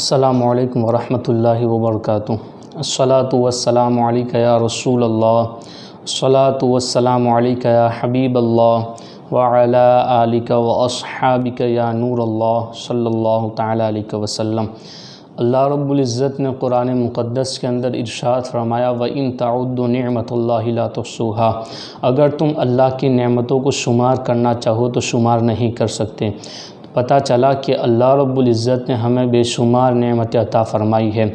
السلام علیکم ورحمۃ اللہ وبرکاتہ۔ الصلاۃ والسلام علیک یا رسول اللہ، الصلاۃ والسلام علیک یا حبیب اللہ وعلی آلک واصحابک یا نور اللہ صلی اللہ تعالیٰ علیہ وسلم۔ اللہ رب العزت نے قرآن مقدس کے اندر ارشاد فرمایا وَإِن تَعُدُّوا نِعْمَةَ اللَّهِ لَا تُحْصُوهَا، اگر تم اللہ کی نعمتوں کو شمار کرنا چاہو تو شمار نہیں کر سکتے۔ پتہ چلا کہ اللہ رب العزت نے ہمیں بے شمار نعمت عطا فرمائی ہے۔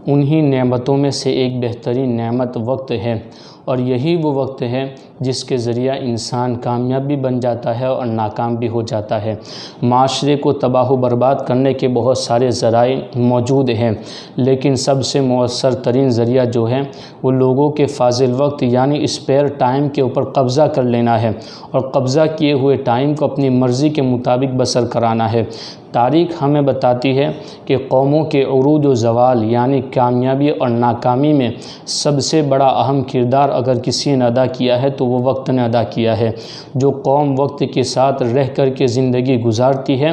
انہی نعمتوں میں سے ایک بہترین نعمت وقت ہے، اور یہی وہ وقت ہے جس کے ذریعہ انسان کامیاب بھی بن جاتا ہے اور ناکام بھی ہو جاتا ہے۔ معاشرے کو تباہ و برباد کرنے کے بہت سارے ذرائع موجود ہیں، لیکن سب سے مؤثر ترین ذریعہ جو ہے وہ لوگوں کے فاضل وقت یعنی اسپیئر ٹائم کے اوپر قبضہ کر لینا ہے، اور قبضہ کیے ہوئے ٹائم کو اپنی مرضی کے مطابق بسر کرانا ہے۔ تاریخ ہمیں بتاتی ہے کہ قوموں کے عروج و زوال یعنی کامیابی اور ناکامی میں سب سے بڑا اہم کردار اگر کسی نے ادا کیا ہے تو وہ وقت نے ادا کیا ہے۔ جو قوم وقت کے ساتھ رہ کر کے زندگی گزارتی ہے،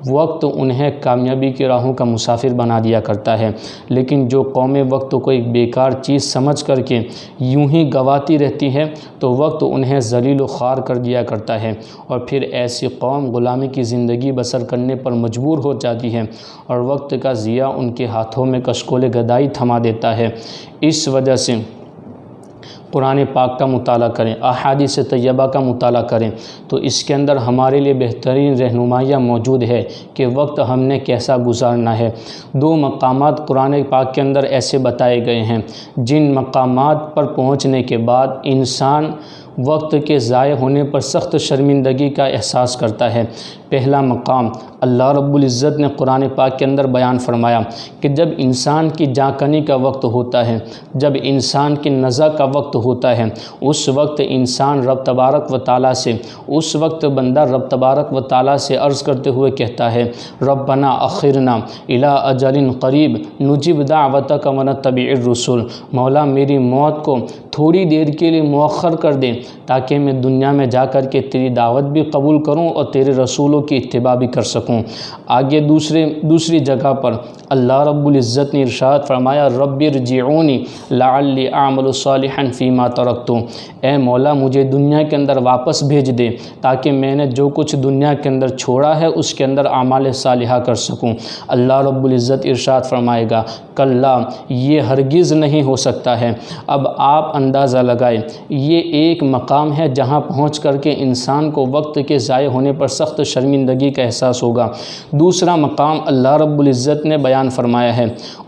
وقت انہیں کامیابی کی راہوں کا مسافر بنا دیا کرتا ہے، لیکن جو قومیں وقت کو ایک بیکار چیز سمجھ کر کے یوں ہی گواتی رہتی ہے تو وقت انہیں ذلیل و خوار کر دیا کرتا ہے، اور پھر ایسی قوم غلامی کی زندگی بسر کرنے پر مجبور ہو جاتی ہے، اور وقت کا ضیاع ان کے ہاتھوں میں کشکول گدائی تھما دیتا ہے۔ اس وجہ سے قرآن پاک کا مطالعہ کریں، احادیث طیبہ کا مطالعہ کریں تو اس کے اندر ہمارے لیے بہترین رہنمائیاں موجود ہے کہ وقت ہم نے کیسا گزارنا ہے۔ دو مقامات قرآن پاک کے اندر ایسے بتائے گئے ہیں جن مقامات پر پہنچنے کے بعد انسان وقت کے ضائع ہونے پر سخت شرمندگی کا احساس کرتا ہے۔ پہلا مقام اللہ رب العزت نے قرآن پاک کے اندر بیان فرمایا کہ جب انسان کی جاں کنی کا وقت ہوتا ہے، جب انسان کی نزع کا وقت ہوتا ہے، اس وقت انسان رب تبارک و تعالیٰ سے، اس وقت بندہ رب تبارک و تعالیٰ سے عرض کرتے ہوئے کہتا ہے ربنا اخرنا الی اجل قریب نجب دعوتک ونتبع الرسل، مولا میری موت کو تھوڑی دیر کے لیے مؤخر کر دیں تاکہ میں دنیا میں جا کر کے تیری دعوت بھی قبول کروں اور تیرے رسولوں کی اتباع بھی کر سکوں۔ آگے دوسری جگہ پر اللہ رب العزت نے ارشاد فرمایا رب ارجعونی لعلی اعمل صالحا فیما ترکت، اے مولا مجھے دنیا کے اندر واپس بھیج دے تاکہ میں نے جو کچھ دنیا کے اندر چھوڑا ہے اس کے اندر اعمال صالحہ کر سکوں۔ اللہ رب العزت ارشاد فرمائے گا کلا، یہ ہرگز نہیں ہو سکتا ہے۔ اب آپ اندازہ لگائیں، یہ ایک مقام ہے جہاں پہنچ کر کے انسان کو وقت کے ضائع ہونے پر سخت شرمندگی کا احساس ہوگا۔ دوسرا مقام اللہ رب العزت نے بیان فرمایا ہے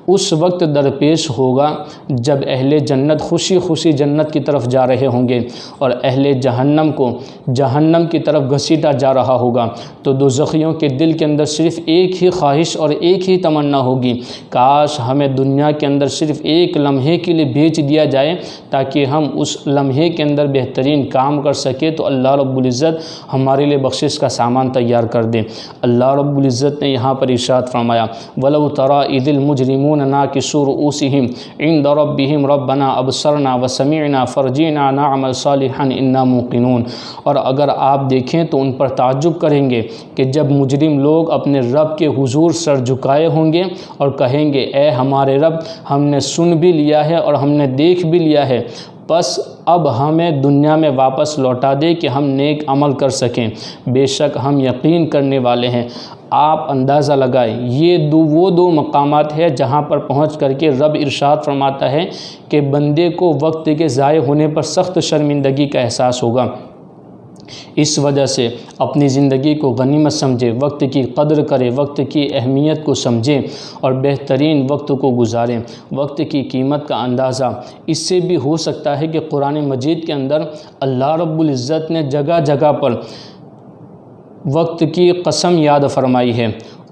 اس وقت درپیش ہوگا جب اہل جنت خوشی خوشی جنت کی طرف جا رہے ہوں گے اور اہل جہنم کو جہنم کی طرف گھسیٹا جا رہا ہوگا، تو دوزخیوں کے دل کے اندر صرف ایک ہی خواہش اور ایک ہی تمنا ہوگی، کاش ہمیں دنیا کے اندر صرف ایک لمحے کے لیے بھیج دیا جائے تاکہ ہم اس لمحے کے اندر بہترین کام کر سکے تو اللہ رب العزت ہمارے لیے بخشش کا سامان تیار کر دے۔ اللہ رب العزت نے یہاں پر ارشاد فرمایا وَلَوْ تَرَىٰ إِذِ الْمُجْرِمُونَ نَاكِسُو رُءُوسِهِمْ عِنْدَ رَبِّهِمْ رَبَّنَا أَبْصَرْنَا وَسَمِعْنَا فَارْجِعْنَا نَعْمَلْ صَالِحًا إِنَّا مُوقِنُونَ، اور اگر آپ دیکھیں تو ان پر تعجب کریں گے کہ جب مجرم لوگ اپنے رب کے حضور سر جھکائے ہوں گے اور کہیں گے اے ہمارے رب، ہم نے سن بھی لیا ہے اور ہم نے دیکھ بھی لیا ہے، بس اب ہمیں دنیا میں واپس لوٹا دے کہ ہم نیک عمل کر سکیں، بے شک ہم یقین کرنے والے ہیں۔ آپ اندازہ لگائیں، یہ وہ دو مقامات ہیں جہاں پر پہنچ کر کے رب ارشاد فرماتا ہے کہ بندے کو وقت کے ضائع ہونے پر سخت شرمندگی کا احساس ہوگا۔ اس وجہ سے اپنی زندگی کو غنیمت سمجھے، وقت کی قدر کرے، وقت کی اہمیت کو سمجھیں اور بہترین وقت کو گزاریں۔ وقت کی قیمت کا اندازہ اس سے بھی ہو سکتا ہے کہ قرآن مجید کے اندر اللہ رب العزت نے جگہ جگہ پر وقت کی قسم یاد فرمائی ہے،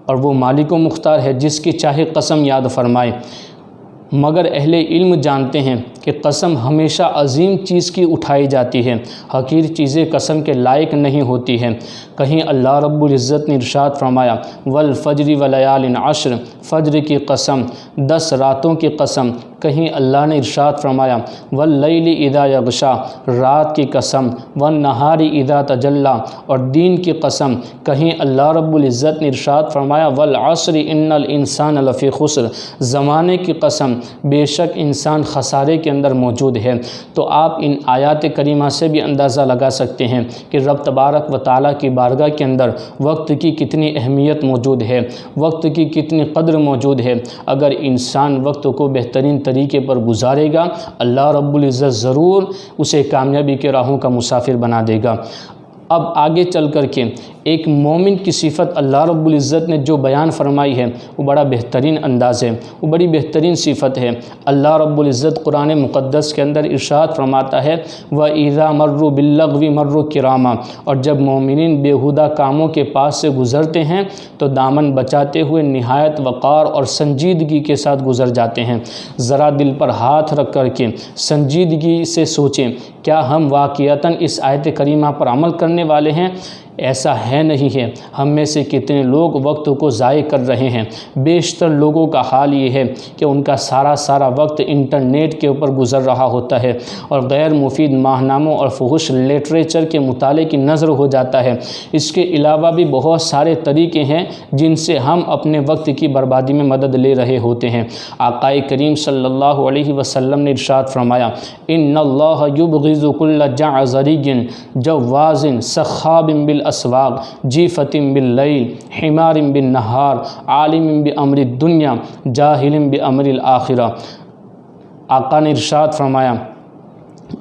اور وہ مالک و مختار ہے جس کی چاہے قسم یاد فرمائے، مگر اہل علم جانتے ہیں کہ کہ قسم ہمیشہ عظیم چیز کی اٹھائی جاتی ہے، حقیر چیزیں قسم کے لائق نہیں ہوتی ہیں۔ کہیں اللہ رب العزت نے ارشاد فرمایا والفجر ولیال عشر، فجر کی قسم، 10 راتوں کی قسم۔ کہیں اللہ نے ارشاد فرمایا واللیل اذا یغشا، رات کی قسم، والنہار اذا تجلی، اور دین کی قسم۔ کہیں اللہ رب العزت نے ارشاد فرمایا والعصر ان الانسان لفی خسر، زمانے کی قسم، بے شک انسان خسارے کے اندر موجود ہے۔ تو آپ ان آیات کریمہ سے بھی اندازہ لگا سکتے ہیں کہ رب تبارک و تعالیٰ کی بارگاہ کے اندر وقت کی کتنی اہمیت موجود ہے، وقت کی کتنی قدر موجود ہے۔ اگر انسان وقت کو بہترین طریقے پر گزارے گا، اللہ رب العزت ضرور اسے کامیابی کے راہوں کا مسافر بنا دے گا۔ اب آگے چل کر کے ایک مومن کی صفت اللہ رب العزت نے جو بیان فرمائی ہے وہ بڑا بہترین انداز ہے، وہ بڑی بہترین صفت ہے۔ اللہ رب العزت قرآن مقدس کے اندر ارشاد فرماتا ہے وَإِذَا مَرُّوا بِاللَّغْوِ مَرُّوا كِرَامًا، اور جب مومنین بیہودہ کاموں کے پاس سے گزرتے ہیں تو دامن بچاتے ہوئے نہایت وقار اور سنجیدگی کے ساتھ گزر جاتے ہیں۔ ذرا دل پر ہاتھ رکھ کر کے سنجیدگی سے سوچیں، کیا ہم واقعتاً اس آیت کریمہ پر عمل کرنے والے ہیں؟ ایسا ہے نہیں ہے۔ ہم میں سے کتنے لوگ وقت کو ضائع کر رہے ہیں۔ بیشتر لوگوں کا حال یہ ہے کہ ان کا سارا وقت انٹرنیٹ کے اوپر گزر رہا ہوتا ہے اور غیر مفید ماہناموں اور فحش لٹریچر کے مطالعے کی نظر ہو جاتا ہے۔ اس کے علاوہ بھی بہت سارے طریقے ہیں جن سے ہم اپنے وقت کی بربادی میں مدد لے رہے ہوتے ہیں۔ آقا کریم صلی اللہ علیہ وسلم نے ارشاد فرمایا ان اللہ یبغض کل جعذری جواز سخاب بالاسواق جیفت باللیل حمار بالنہار عالم بامر الدنیا جاہل بامر الآخرہ۔ آقا نے ارشاد فرمایا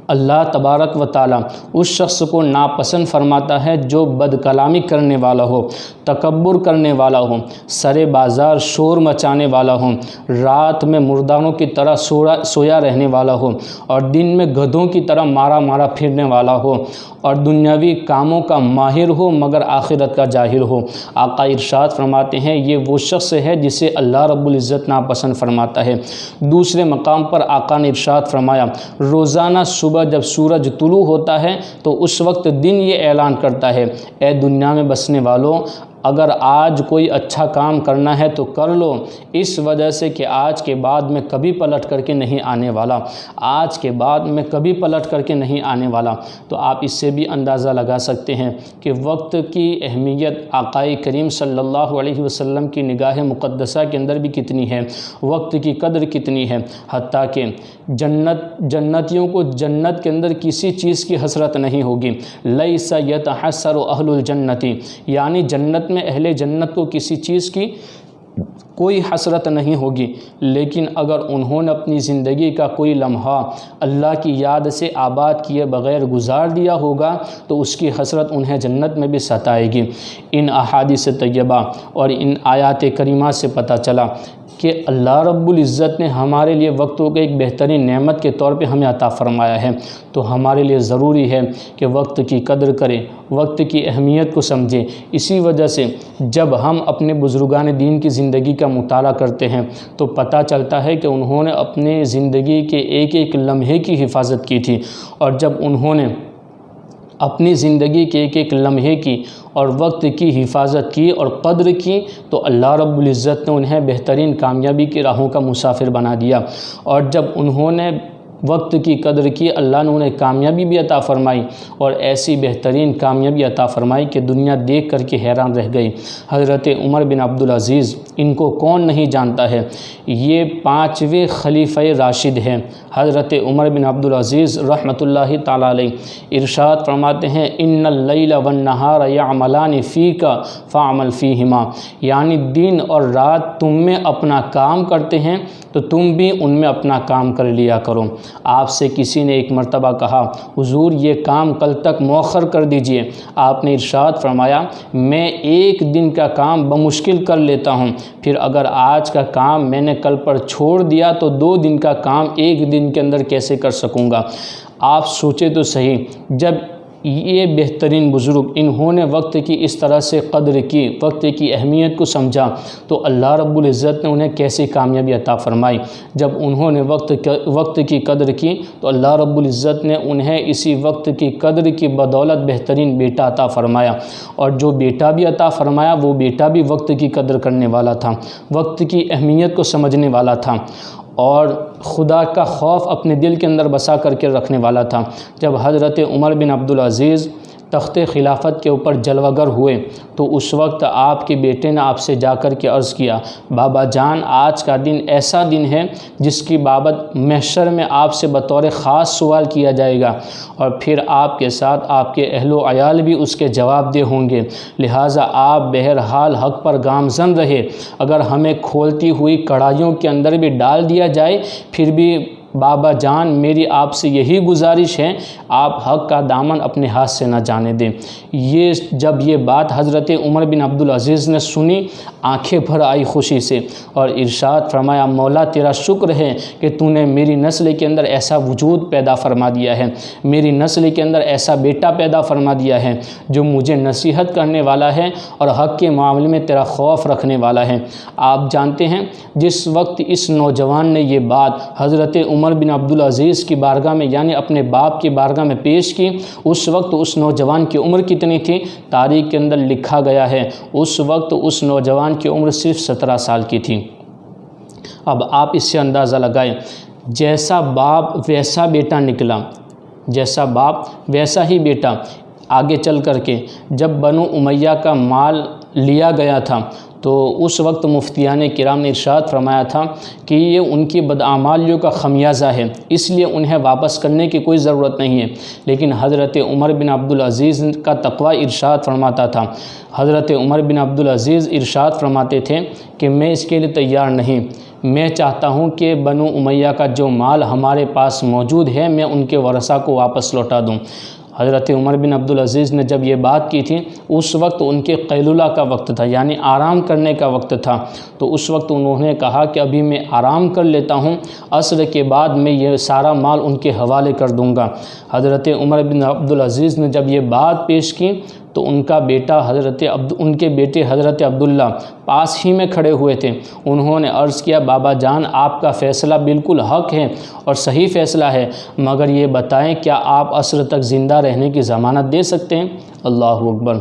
اللہ تبارک و تعالیٰ اس شخص کو ناپسند فرماتا ہے جو بد کلامی کرنے والا ہو، تکبر کرنے والا ہو، سرے بازار شور مچانے والا ہو، رات میں مرداروں کی طرح سویا رہنے والا ہو اور دن میں گدھوں کی طرح مارا پھرنے والا ہو اور دنیاوی کاموں کا ماہر ہو مگر آخرت کا جاہل ہو۔ آقا ارشاد فرماتے ہیں یہ وہ شخص ہے جسے اللہ رب العزت ناپسند فرماتا ہے۔ دوسرے مقام پر آقا نے ارشاد فرمایا روزانہ صبح جب سورج طلوع ہوتا ہے تو اس وقت دن یہ اعلان کرتا ہے اے دنیا میں بسنے والوں، اگر آج کوئی اچھا کام کرنا ہے تو کر لو، اس وجہ سے کہ آج کے بعد میں کبھی پلٹ کر کے نہیں آنے والا، آج کے بعد میں کبھی پلٹ کر کے نہیں آنے والا۔ تو آپ اس سے بھی اندازہ لگا سکتے ہیں کہ وقت کی اہمیت آقا کریم صلی اللہ علیہ وسلم کی نگاہ مقدسہ کے اندر بھی کتنی ہے، وقت کی قدر کتنی ہے، حتیٰ کہ جنتیوں کو جنت کے اندر کسی چیز کی حسرت نہیں ہوگی۔ لیس یتحسر اہل الجنت، یعنی جنت میں اہل جنت کو کسی چیز کی کوئی حسرت نہیں ہوگی، لیکن اگر انہوں نے اپنی زندگی کا کوئی لمحہ اللہ کی یاد سے آباد کیے بغیر گزار دیا ہوگا تو اس کی حسرت انہیں جنت میں بھی ستائے گی۔ ان احادیث طیبہ اور ان آیات کریمہ سے پتہ چلا کہ اللہ رب العزت نے ہمارے لیے وقت کو ایک بہترین نعمت کے طور پہ ہمیں عطا فرمایا ہے، تو ہمارے لیے ضروری ہے کہ وقت کی قدر کریں، وقت کی اہمیت کو سمجھیں۔ اسی وجہ سے جب ہم اپنے بزرگان دین کی زندگی کا مطالعہ کرتے ہیں تو پتہ چلتا ہے کہ انہوں نے اپنے زندگی کے ایک لمحے کی حفاظت کی تھی، اور جب انہوں نے اپنی زندگی کے ایک لمحے کی اور وقت کی حفاظت کی اور قدر کی تو اللہ رب العزت نے انہیں بہترین کامیابی کی راہوں کا مسافر بنا دیا، اور جب انہوں نے وقت کی قدر کی اللہ نے انہیں کامیابی بھی عطا فرمائی، اور ایسی بہترین کامیابی عطا فرمائی کہ دنیا دیکھ کر کے حیران رہ گئی۔ حضرت عمر بن عبدالعزیز، ان کو کون نہیں جانتا ہے، یہ 5ویں خلیفہ راشد ہیں۔ حضرت عمر بن عبدالعزیز رحمۃ اللہ تعالیٰ علیہ ارشاد فرماتے ہیں ان اللیل والنہار یعملان فیک فاعمل فیہما، یعنی دن اور رات تم میں اپنا کام کرتے ہیں تو تم بھی ان میں اپنا کام کر لیا کرو۔ آپ سے کسی نے ایک مرتبہ کہا حضور یہ کام کل تک مؤخر کر دیجئے، آپ نے ارشاد فرمایا میں ایک دن کا کام بمشکل کر لیتا ہوں، پھر اگر آج کا کام میں نے کل پر چھوڑ دیا تو 2 دن کا کام ایک دن کے اندر کیسے کر سکوں گا۔ آپ سوچے تو صحیح، جب یہ بہترین بزرگ انہوں نے وقت کی اس طرح سے قدر کی، وقت کی اہمیت کو سمجھا، تو اللہ رب العزت نے انہیں کیسی کامیابی عطا فرمائی۔ جب انہوں نے وقت کی قدر کی تو اللہ رب العزت نے انہیں اسی وقت کی قدر کی بدولت بہترین بیٹا عطا فرمایا، اور جو بیٹا بھی عطا فرمایا وہ بیٹا بھی وقت کی قدر کرنے والا تھا، وقت کی اہمیت کو سمجھنے والا تھا، اور خدا کا خوف اپنے دل کے اندر بسا کر کے رکھنے والا تھا۔ جب حضرت عمر بن عبدالعزیز تخت خلافت کے اوپر جلوہ گر ہوئے تو اس وقت آپ کے بیٹے نے آپ سے جا کر کے عرض کیا، بابا جان آج کا دن ایسا دن ہے جس کی بابت محشر میں آپ سے بطور خاص سوال کیا جائے گا، اور پھر آپ کے ساتھ آپ کے اہل و عیال بھی اس کے جواب دہ ہوں گے، لہٰذا آپ بہرحال حق پر گامزن رہے، اگر ہمیں کھولتی ہوئی کڑھائیوں کے اندر بھی ڈال دیا جائے پھر بھی بابا جان میری آپ سے یہی گزارش ہے، آپ حق کا دامن اپنے ہاتھ سے نہ جانے دیں۔ جب یہ بات حضرت عمر بن عبدالعزیز نے سنی، آنکھیں بھر آئی خوشی سے، اور ارشاد فرمایا، مولا تیرا شکر ہے کہ تو نے میری نسل کے اندر ایسا وجود پیدا فرما دیا ہے، میری نسل کے اندر ایسا بیٹا پیدا فرما دیا ہے جو مجھے نصیحت کرنے والا ہے اور حق کے معاملے میں تیرا خوف رکھنے والا ہے۔ آپ جانتے ہیں جس وقت اس نوجوان نے یہ بات حضرت عمر بن عبدالعزیز کی بارگاہ میں یعنی اپنے باپ کی بارگاہ میں پیش کی، اس وقت اس نوجوان کی عمر کتنی تھی؟ تاریخ کے اندر لکھا گیا ہے اس وقت اس نوجوان کی عمر صرف 17 سال کی تھی۔ اب آپ اس سے اندازہ لگائیں، جیسا باپ ویسا بیٹا نکلا، جیسا باپ ویسا ہی بیٹا۔ آگے چل کر کے جب بنو امیہ کا مال لیا گیا تھا تو اس وقت مفتیان کرام نے ارشاد فرمایا تھا کہ یہ ان کی بدعمالیوں کا خمیازہ ہے، اس لیے انہیں واپس کرنے کی کوئی ضرورت نہیں ہے، لیکن حضرت عمر بن عبدالعزیز کا تقوی ارشاد فرماتا تھا، حضرت عمر بن عبدالعزیز ارشاد فرماتے تھے کہ میں اس کے لیے تیار نہیں، میں چاہتا ہوں کہ بنو امیہ کا جو مال ہمارے پاس موجود ہے میں ان کے ورثہ کو واپس لوٹا دوں۔ حضرت عمر بن عبدالعزیز نے جب یہ بات کی تھی اس وقت ان کے قیلولہ کا وقت تھا، یعنی آرام کرنے کا وقت تھا، تو اس وقت انہوں نے کہا کہ ابھی میں آرام کر لیتا ہوں، عصر کے بعد میں یہ سارا مال ان کے حوالے کر دوں گا۔ حضرت عمر بن عبدالعزیز نے جب یہ بات پیش کی تو ان کے بیٹے حضرت عبداللہ پاس ہی میں کھڑے ہوئے تھے، انہوں نے عرض کیا، بابا جان آپ کا فیصلہ بالکل حق ہے اور صحیح فیصلہ ہے، مگر یہ بتائیں کیا آپ عصر تک زندہ رہنے کی ضمانت دے سکتے ہیں؟ اللہ اکبر۔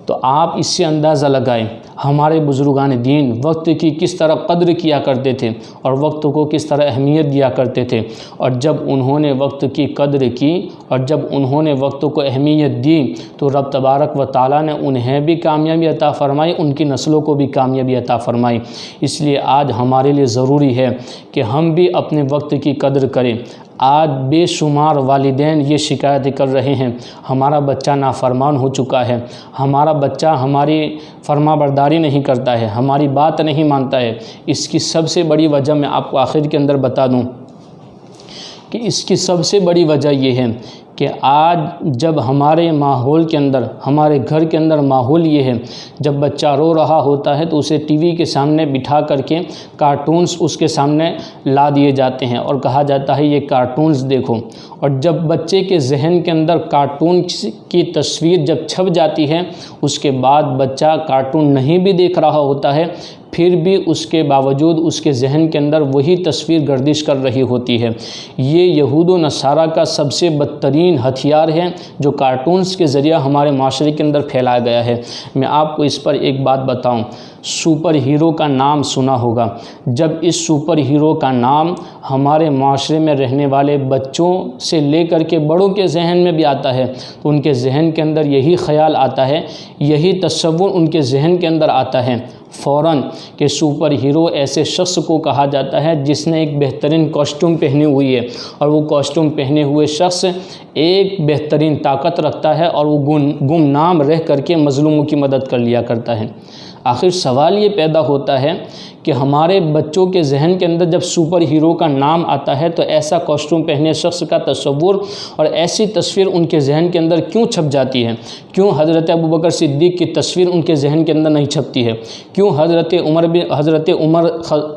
تو آپ اس سے اندازہ لگائیں ہمارے بزرگان دین وقت کی کس طرح قدر کیا کرتے تھے اور وقت کو کس طرح اہمیت دیا کرتے تھے، اور جب انہوں نے وقت کی قدر کی اور جب انہوں نے وقت کو اہمیت دی تو رب تبارک و تعالیٰ نے انہیں بھی کامیابی عطا فرمائی، ان کی نسلوں کو بھی کامیابی عطا فرمائی۔ اس لیے آج ہمارے لیے ضروری ہے کہ ہم بھی اپنے وقت کی قدر کریں۔ آج بے شمار والدین یہ شکایت کر رہے ہیں، ہمارا بچہ نافرمان ہو چکا ہے، ہمارا بچہ ہماری فرما برداری نہیں کرتا ہے، ہماری بات نہیں مانتا ہے۔ اس کی سب سے بڑی وجہ میں آپ کو آخر کے اندر بتا دوں کہ اس کی سب سے بڑی وجہ یہ ہے کہ آج جب ہمارے ماحول کے اندر، ہمارے گھر کے اندر ماحول یہ ہے، جب بچہ رو رہا ہوتا ہے تو اسے ٹی وی کے سامنے بٹھا کر کے کارٹونز اس کے سامنے لا دیے جاتے ہیں اور کہا جاتا ہے یہ کارٹونز دیکھو، اور جب بچے کے ذہن کے اندر کارٹون کی تصویر جب چھپ جاتی ہے اس کے بعد بچہ کارٹون نہیں بھی دیکھ رہا ہوتا ہے پھر بھی اس کے باوجود اس کے ذہن کے اندر وہی تصویر گردش کر رہی ہوتی ہے۔ یہ یہود و نصارہ کا سب سے بدترین ہتھیار ہے جو کارٹونز کے ذریعہ ہمارے معاشرے کے اندر پھیلایا گیا ہے۔ میں آپ کو اس پر ایک بات بتاؤں، سپر ہیرو کا نام سنا ہوگا، جب اس سپر ہیرو کا نام ہمارے معاشرے میں رہنے والے بچوں سے لے کر کے بڑوں کے ذہن میں بھی آتا ہے تو ان کے ذہن کے اندر یہی خیال آتا ہے، یہی تصور ان کے ذہن کے اندر آتا ہے فوراً کہ سپر ہیرو ایسے شخص کو کہا جاتا ہے جس نے ایک بہترین کاسٹیوم پہنی ہوئی ہے اور وہ کاسٹیوم پہنے ہوئے شخص ایک بہترین طاقت رکھتا ہے اور وہ گمنام رہ کر کے مظلوموں کی مدد کر لیا کرتا ہے۔ آخر سوال یہ پیدا ہوتا ہے کہ ہمارے بچوں کے ذہن کے اندر جب سپر ہیرو کا نام آتا ہے تو ایسا کاسٹیوم پہنے شخص کا تصور اور ایسی تصویر ان کے ذہن کے اندر کیوں چھپ جاتی ہے؟ کیوں حضرت ابوبکر صدیق کی تصویر ان کے ذہن کے اندر نہیں چھپتی ہے؟ کیوں حضرت عمر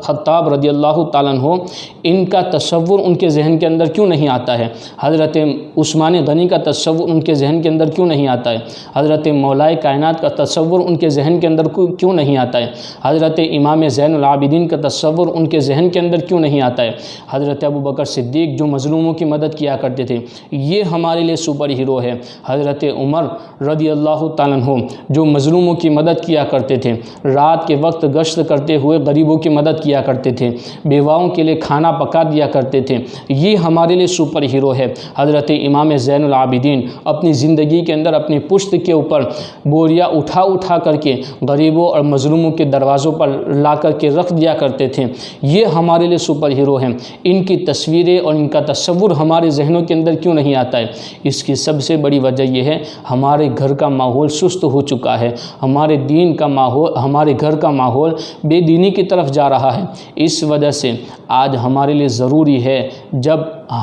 خطاب رضی اللہ تعالیٰ عنہ ان کا تصور ان کے ذہن کے اندر کیوں نہیں آتا ہے؟ حضرت عثمان غنی کا تصور ان کے ذہن کے اندر کیوں نہیں آتا ہے؟ حضرت مولائے کائنات کا تصور ان کے ذہن کے اندر کیوں نہیں آتا ہے؟ حضرت امام زین العابدین کا تصور ان کے ذہن کے اندر کیوں نہیں آتا ہے؟ حضرت ابوبکر صدیق جو مظلوموں کی مدد کیا کرتے تھے، یہ ہمارے لیے سپر ہیرو ہے۔ حضرت عمر رضی اللہ تعالیٰ عنہ جو مظلوموں کی مدد کیا کرتے تھے، رات کے وقت گشت کرتے ہوئے غریبوں کی مدد کیا کرتے تھے، بیواؤں کے لیے کھانا پکا دیا کرتے تھے، یہ ہمارے لیے سپر ہیرو ہے۔ حضرت امام زین العابدین اپنی زندگی کے اندر اپنی پشت کے اوپر بوریاں اٹھا کر کے غریبوں اور مظلوموں کے دروازوں پر لا کر کے رکھ دیا کرتے تھے، یہ ہمارے لیے سپر ہیرو ہیں۔ ان کی تصویریں اور ان کا تصور ہمارے ذہنوں کے اندر کیوں نہیں آتا ہے؟ اس کی سب سے بڑی وجہ یہ ہے ہمارے گھر کا ماحول سست ہو چکا ہے، ہمارے دین کا ماحول، ہمارے گھر کا ماحول بے دینی کی طرف جا رہا ہے۔ اس وجہ سے آج ہمارے لیے ضروری ہے جب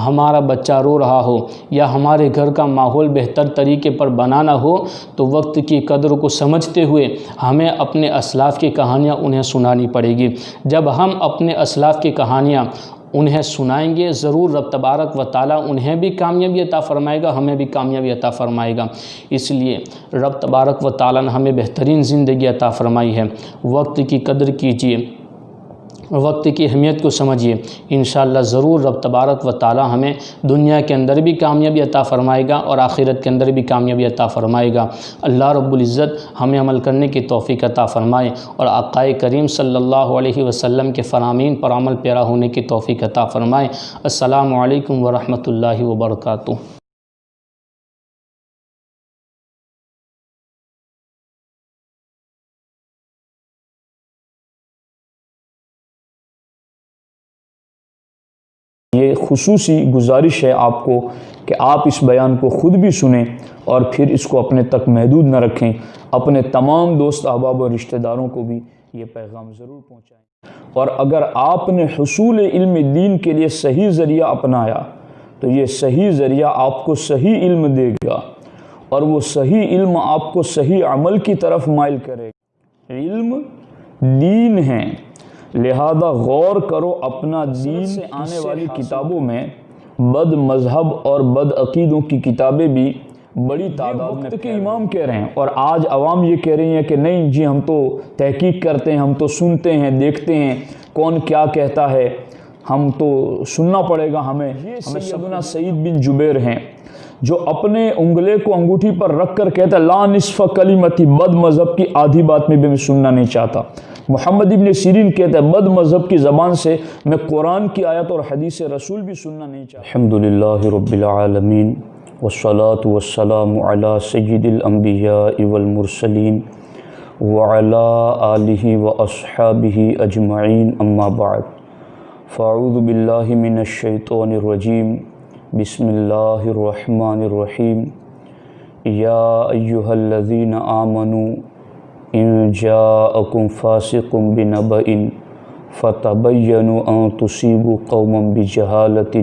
ہمارا بچہ رو رہا ہو یا ہمارے گھر کا ماحول بہتر طریقے پر بنانا ہو تو وقت کی قدر کو سمجھتے ہوئے ہمیں اپنے اسلاف کی کہانیاں انہیں سنانی پڑے گی۔ جب ہم اپنے اسلاف کی کہانیاں انہیں سنائیں گے، ضرور رب تبارک و تعالیٰ انہیں بھی کامیابی عطا فرمائے گا، ہمیں بھی کامیابی عطا فرمائے گا۔ اس لیے رب تبارک و تعالیٰ نے ہمیں بہترین زندگی عطا فرمائی ہے۔ وقت کی قدر کیجیے، وقت کی اہمیت کو سمجھیے، انشاءاللہ ضرور رب تبارک و تعالیٰ ہمیں دنیا کے اندر بھی کامیابی عطا فرمائے گا اور آخرت کے اندر بھی کامیابی عطا فرمائے گا۔ اللہ رب العزت ہمیں عمل کرنے کی توفیق عطا فرمائے اور آقائے کریم صلی اللہ علیہ وسلم کے فرامین پر عمل پیرا ہونے کی توفیق عطا فرمائے۔ السلام علیکم ورحمۃ اللہ وبرکاتہ۔ یہ خصوصی گزارش ہے آپ کو کہ آپ اس بیان کو خود بھی سنیں اور پھر اس کو اپنے تک محدود نہ رکھیں، اپنے تمام دوست احباب اور رشتہ داروں کو بھی یہ پیغام ضرور پہنچائیں۔ اور اگر آپ نے حصول علم دین کے لیے صحیح ذریعہ اپنایا تو یہ صحیح ذریعہ آپ کو صحیح علم دے گا اور وہ صحیح علم آپ کو صحیح عمل کی طرف مائل کرے گا۔ علم دین ہے، لہذا غور کرو اپنا دین۔ سے آنے والی کتابوں میں بد مذہب اور بد عقیدوں کی کتابیں بھی بڑی تعداد میں کے امام کہہ رہے ہیں، اور آج عوام یہ کہہ رہی ہے کہ نہیں جی ہم تو تحقیق کرتے ہیں، ہم تو سنتے ہیں، دیکھتے ہیں کون کیا کہتا ہے، ہم تو سننا پڑے گا ہمیں سیدنا سعید بن جبیر ہیں جو اپنے انگلے کو انگوٹھی پر رکھ کر کہتا ہے لا نصف کلمتی، بد مذہب کی آدھی بات میں بھی میں سننا نہیں چاہتا۔ محمد ابن سیرین کہتا ہے بد مذہب کی زبان سے میں قرآن کی آیت اور حدیث رسول بھی سننا نہیں چاہتا۔ الحمدللہ رب العالمین والصلاة والسلام علی سید الانبیاء والمرسلین وعلی آلہ واصحابہ اجمعین، اما بعد فاعوذ باللہ من الشیطان الرجیم، بسم اللہ الرحمن الرحیم۔ یا ایہا الذین آمنوا ان جاءکم فاسق بنبأ فتبینوا ان تصیبوا قوما بجہالۃ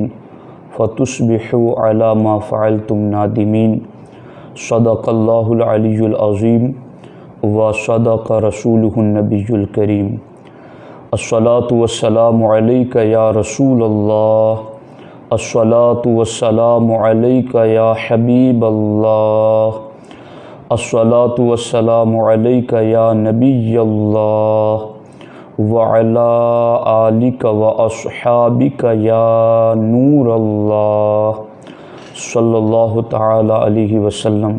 فتصبحوا علی ما فعلتم نادمین۔ صدق اللہ العلی العظیم وصدق رسولہ النبی الکریم۔ الصلاۃ والسلام علیک یا رسول اللہ، الصلاۃ والسلام علیک یا حبیب اللہ، الصلاۃ والسلام علیک یا نبی اللہ، وعلی آلک واصحابک یا نور اللہ، صلی اللہ تعالی علیہ وسلم۔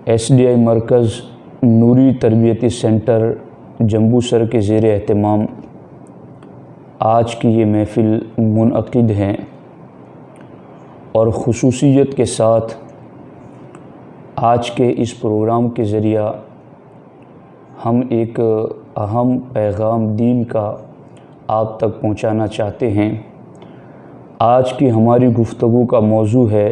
ایس ڈی آئی مرکز نوری تربیتی سینٹر جمبو سر کے زیر اہتمام آج کی یہ محفل منعقد ہیں، اور خصوصیت کے ساتھ آج کے اس پروگرام کے ذریعہ ہم ایک اہم پیغام دین کا آپ تک پہنچانا چاہتے ہیں۔ آج کی ہماری گفتگو کا موضوع ہے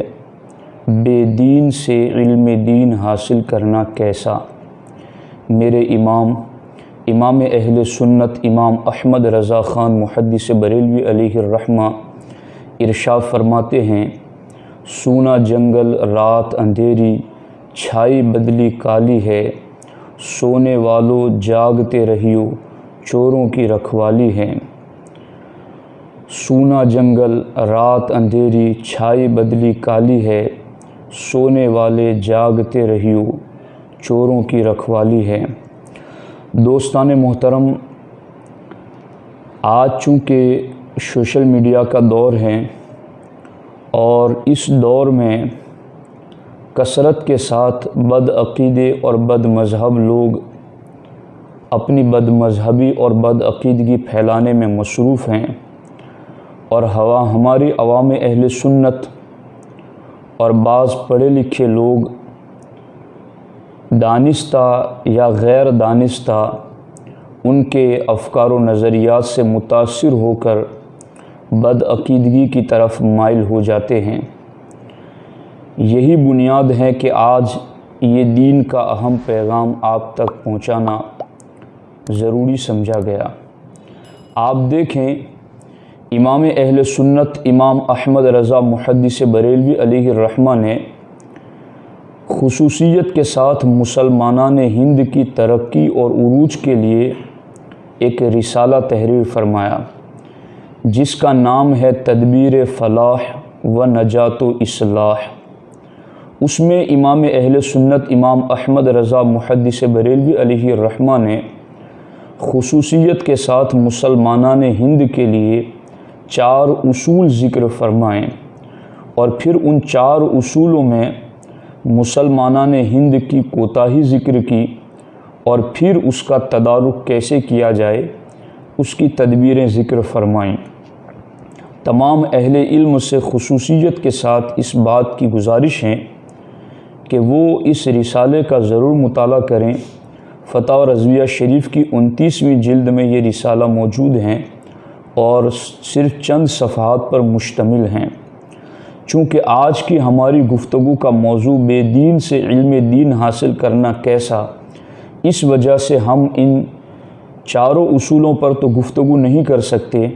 بے دین سے علم دین حاصل کرنا کیسا۔ میرے امام امام اہل سنت امام احمد رضا خان محدث بریلوی علیہ الرحمہ ارشاد فرماتے ہیں، سونا جنگل رات اندھیری چھائی بدلی کالی ہے، سونے والوں جاگتے رہیو چوروں کی رکھوالی ہے۔ سونا جنگل رات اندھیری چھائی بدلی کالی ہے، سونے والے جاگتے رہیو چوروں کی رکھوالی ہے۔ دوستان محترم، آج چونکہ سوشل میڈیا کا دور ہے اور اس دور میں کثرت کے ساتھ بد عقیدے اور بد مذہب لوگ اپنی بد مذہبی اور بد عقیدگی پھیلانے میں مصروف ہیں، اور ہماری عوام اہل سنت اور بعض پڑھے لکھے لوگ دانستہ یا غیر دانستہ ان کے افکار و نظریات سے متاثر ہو کر بد عقیدگی کی طرف مائل ہو جاتے ہیں۔ یہی بنیاد ہے کہ آج یہ دین کا اہم پیغام آپ تک پہنچانا ضروری سمجھا گیا۔ آپ دیکھیں، امام اہل سنت امام احمد رضا محدث بریلوی علیہ الرحمہ نے خصوصیت کے ساتھ مسلمانان ہند کی ترقی اور عروج کے لیے ایک رسالہ تحریر فرمایا، جس کا نام ہے تدبیر فلاح و نجات و اصلاح۔ اس میں امام اہل سنت امام احمد رضا محدث بریلوی علیہ الرحمہ نے خصوصیت کے ساتھ مسلمانان ہند کے لیے 4 اصول ذکر فرمائیں، اور پھر ان 4 اصولوں میں مسلمانان ہند کی کوتاہی ذکر کی، اور پھر اس کا تدارک کیسے کیا جائے اس کی تدبیریں ذکر فرمائیں۔ تمام اہل علم سے خصوصیت کے ساتھ اس بات کی گزارش ہے کہ وہ اس رسالے کا ضرور مطالعہ کریں۔ فتح رضویہ شریف کی 29ویں جلد میں یہ رسالہ موجود ہیں اور صرف چند صفحات پر مشتمل ہیں۔ چونکہ آج کی ہماری گفتگو کا موضوع بے دین سے علم دین حاصل کرنا کیسا، اس وجہ سے ہم ان 4 اصولوں پر تو گفتگو نہیں کر سکتے۔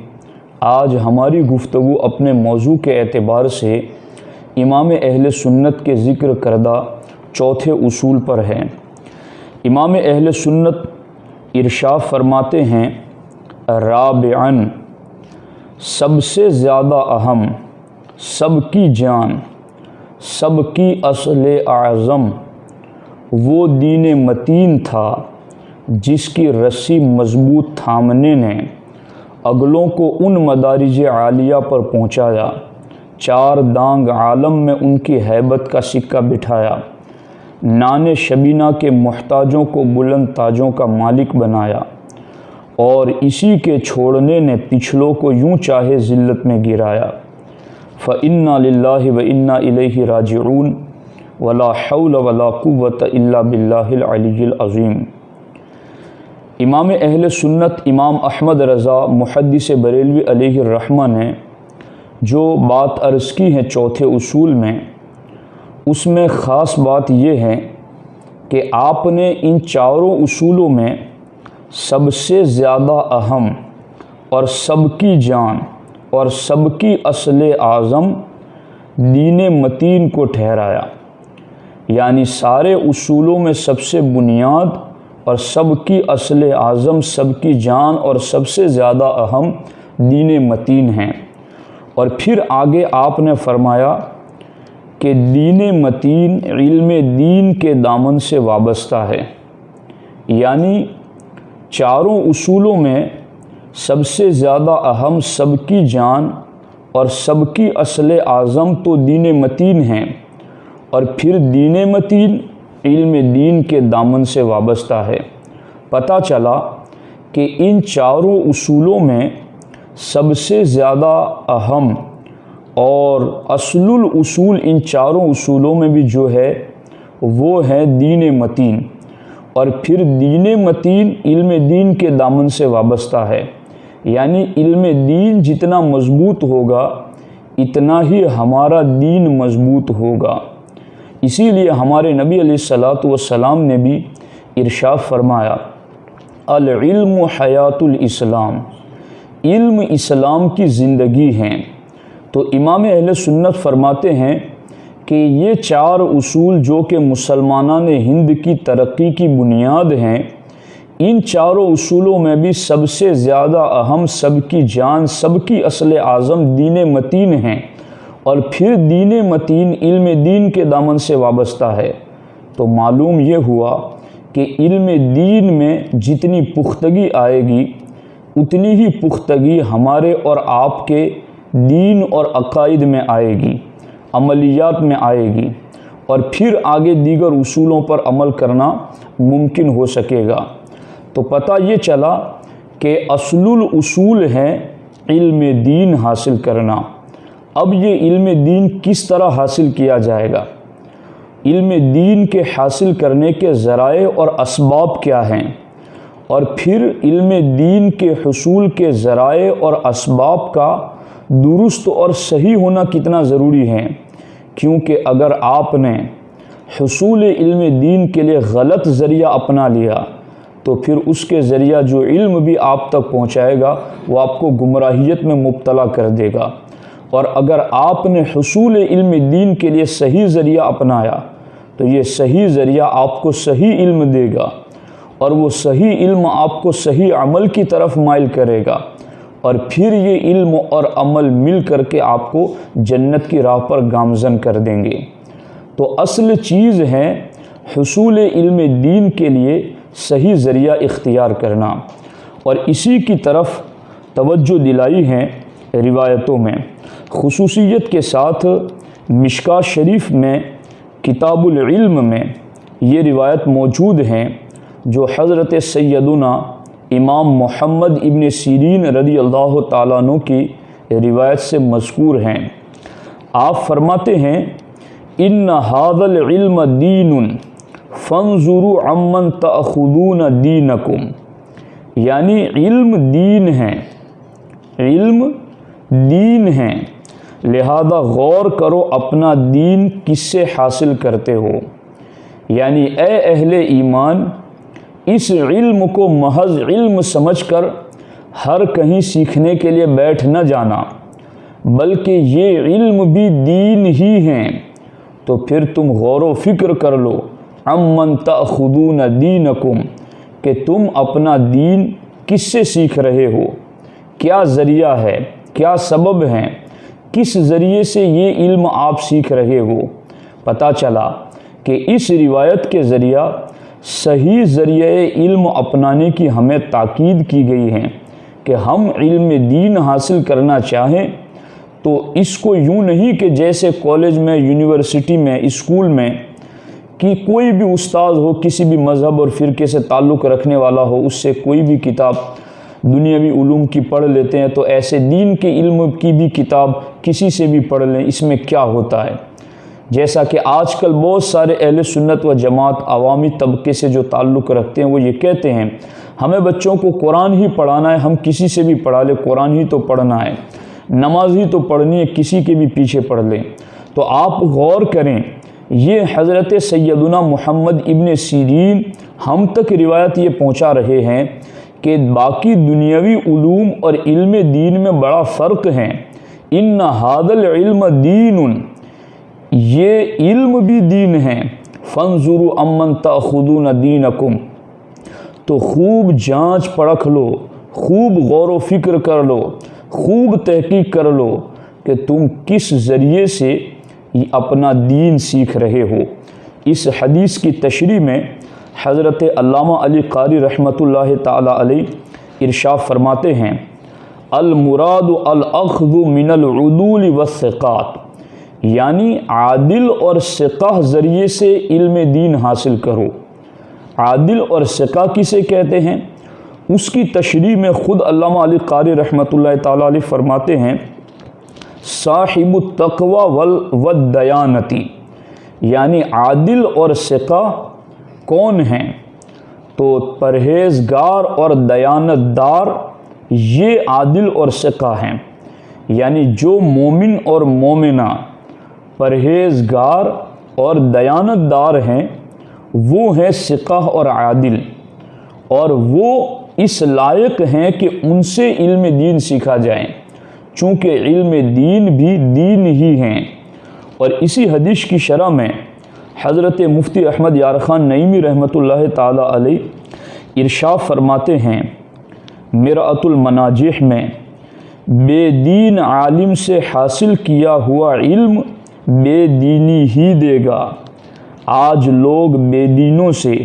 آج ہماری گفتگو اپنے موضوع کے اعتبار سے امام اہل سنت کے ذکر کردہ 4 اصول پر ہے۔ امام اہل سنت ارشاد فرماتے ہیں، رابعاً، سب سے زیادہ اہم، سب کی جان، سب کی اصل اعظم وہ دین متین تھا جس کی رسی مضبوط تھامنے نے اگلوں کو ان مدارج عالیہ پر پہنچایا، 4 دانگ عالم میں ان کی ہیبت کا سکہ بٹھایا، نان شبینہ کے محتاجوں کو بلند تاجوں کا مالک بنایا، اور اسی کے چھوڑنے نے پچھلوں کو یوں چاہے ذلت میں گرایا۔ فَإِنَّا لِلَّهِ وَإِنَّا إِلَيْهِ رَاجِعُونَ وَلَا حَوْلَ وَلَا قُوَّةَ إِلَّا بِاللَّهِ الْعَلِيِّ الْعَظِيمِ۔ امام اہل سنت امام احمد رضا محدث بریلوی علیہ الرحمہ نے جو بات عرض کی ہے 4 اصول میں، اس میں خاص بات یہ ہے کہ آپ نے ان 4 اصولوں میں سب سے زیادہ اہم اور سب کی جان اور سب کی اصل اعظم دین متین کو ٹھہرایا، یعنی سارے اصولوں میں سب سے بنیاد اور سب کی اصل اعظم، سب کی جان اور سب سے زیادہ اہم دین متین ہیں۔ اور پھر آگے آپ نے فرمایا کہ دین متین علم دین کے دامن سے وابستہ ہے، یعنی 4 اصولوں میں سب سے زیادہ اہم، سب کی جان اور سب کی اصل اعظم تو دین متین ہیں، اور پھر دین متین علم دین کے دامن سے وابستہ ہے۔ پتہ چلا کہ ان 4 اصولوں میں سب سے زیادہ اہم اور اصل الاصول ان 4 اصولوں میں بھی جو ہے وہ ہے دین متین، اور پھر دین متین علم دین کے دامن سے وابستہ ہے، یعنی علم دین جتنا مضبوط ہوگا اتنا ہی ہمارا دین مضبوط ہوگا۔ اسی لیے ہمارے نبی علیہ الصلوۃ والسلام نے بھی ارشاد فرمایا، العلم حیات الاسلام، علم اسلام کی زندگی ہیں۔ تو امام اہل سنت فرماتے ہیں کہ یہ 4 اصول جو کہ مسلمانان ہند کی ترقی کی بنیاد ہیں، ان 4 اصولوں میں بھی سب سے زیادہ اہم، سب کی جان، سب کی اصل اعظم دین متین ہیں، اور پھر دین متین علم دین کے دامن سے وابستہ ہے۔ تو معلوم یہ ہوا کہ علم دین میں جتنی پختگی آئے گی اتنی ہی پختگی ہمارے اور آپ کے دین اور عقائد میں آئے گی، عملیات میں آئے گی، اور پھر آگے دیگر اصولوں پر عمل کرنا ممکن ہو سکے گا۔ تو پتہ یہ چلا کہ اصل الاصول ہے علم دین حاصل کرنا۔ اب یہ علم دین کس طرح حاصل کیا جائے گا؟ علم دین کے حاصل کرنے کے ذرائع اور اسباب کیا ہیں، اور پھر علم دین کے حصول کے ذرائع اور اسباب کا درست اور صحیح ہونا کتنا ضروری ہے، کیونکہ اگر آپ نے حصول علم دین کے لیے غلط ذریعہ اپنا لیا تو پھر اس کے ذریعہ جو علم بھی آپ تک پہنچائے گا وہ آپ کو گمراہیت میں مبتلا کر دے گا، اور اگر آپ نے حصول علم دین کے لیے صحیح ذریعہ اپنایا تو یہ صحیح ذریعہ آپ کو صحیح علم دے گا، اور وہ صحیح علم آپ کو صحیح عمل کی طرف مائل کرے گا، اور پھر یہ علم اور عمل مل کر کے آپ کو جنت کی راہ پر گامزن کر دیں گے۔ تو اصل چیز ہے حصول علم دین کے لیے صحیح ذریعہ اختیار کرنا، اور اسی کی طرف توجہ دلائی ہے روایتوں میں، خصوصیت کے ساتھ مشکاہ شریف میں کتاب العلم میں یہ روایت موجود ہیں جو حضرت سیدنا امام محمد ابن سیرین رضی اللہ تعالیٰ عنہ کی روایت سے مذکور ہیں۔ آپ فرماتے ہیں ان ھذا العلم دین فانظروا عمن تأخذون دینکم، یعنی علم دین ہے، علم دین ہے، لہذا غور کرو اپنا دین کس سے حاصل کرتے ہو۔ یعنی اے اہل ایمان، اس علم کو محض علم سمجھ کر ہر کہیں سیکھنے کے لیے بیٹھ نہ جانا، بلکہ یہ علم بھی دین ہی ہیں۔ تو پھر تم غور و فکر کر لو عمن تأخذون دینکم، کہ تم اپنا دین کس سے سیکھ رہے ہو، کیا ذریعہ ہے، کیا سبب ہیں، کس ذریعے سے یہ علم آپ سیکھ رہے ہو۔ پتہ چلا کہ اس روایت کے ذریعہ صحیح ذریعہ علم اپنانے کی ہمیں تاکید کی گئی ہے کہ ہم علم دین حاصل کرنا چاہیں تو اس کو یوں نہیں کہ جیسے کالج میں، یونیورسٹی میں، اسکول میں کہ کوئی بھی استاد ہو، کسی بھی مذہب اور فرقے سے تعلق رکھنے والا ہو، اس سے کوئی بھی کتاب دنیاوی علوم کی پڑھ لیتے ہیں، تو ایسے دین کے علم کی بھی کتاب کسی سے بھی پڑھ لیں، اس میں کیا ہوتا ہے۔ جیسا کہ آج کل بہت سارے اہل سنت و جماعت عوامی طبقے سے جو تعلق رکھتے ہیں وہ یہ کہتے ہیں ہمیں بچوں کو قرآن ہی پڑھانا ہے، ہم کسی سے بھی پڑھا لیں، قرآن ہی تو پڑھنا ہے، نماز ہی تو پڑھنی ہے، کسی کے بھی پیچھے پڑھ لیں۔ تو آپ غور کریں، یہ حضرت سیدنا محمد ابن سیرین ہم تک روایت یہ پہنچا رہے ہیں کہ باقی دنیاوی علوم اور علم دین میں بڑا فرق ہے۔ ان ھذا العلم دین، یہ علم بھی دین ہے۔ فانظروا عمن تأخذون دینکم، تو خوب جانچ پرکھ لو، خوب غور و فکر کر لو، خوب تحقیق کر لو کہ تم کس ذریعے سے اپنا دین سیکھ رہے ہو۔ اس حدیث کی تشریح میں حضرت علامہ علی قاری رحمۃ اللہ تعالی علیہ ارشاد فرماتے ہیں المراد الاخذ من العدول والثقات، یعنی عادل اور ثقہ ذریعے سے علم دین حاصل کرو۔ عادل اور ثقہ کسے کہتے ہیں؟ اس کی تشریح میں خود علامہ علی قاری رحمۃ اللہ تعالی علیہ فرماتے ہیں صاحب التقوی والدیانتی، یعنی عادل اور ثقہ کون ہیں؟ تو پرہیزگار اور دیانت دار، یہ عادل اور ثقہ ہیں۔ یعنی جو مومن اور مومنہ پرہیزگار اور دیانت دار ہیں وہ ہیں ثقہ اور عادل، اور وہ اس لائق ہیں کہ ان سے علم دین سیکھا جائے، چونکہ علم دین بھی دین ہی ہیں۔ اور اسی حدیث کی شرح میں حضرت مفتی احمد یار خان نعیمی رحمۃ اللہ تعالی علیہ ارشاد فرماتے ہیں مرآۃ المناجح میں، بے دین عالم سے حاصل کیا ہوا علم بے دینی ہی دے گا۔ آج لوگ بے دینوں سے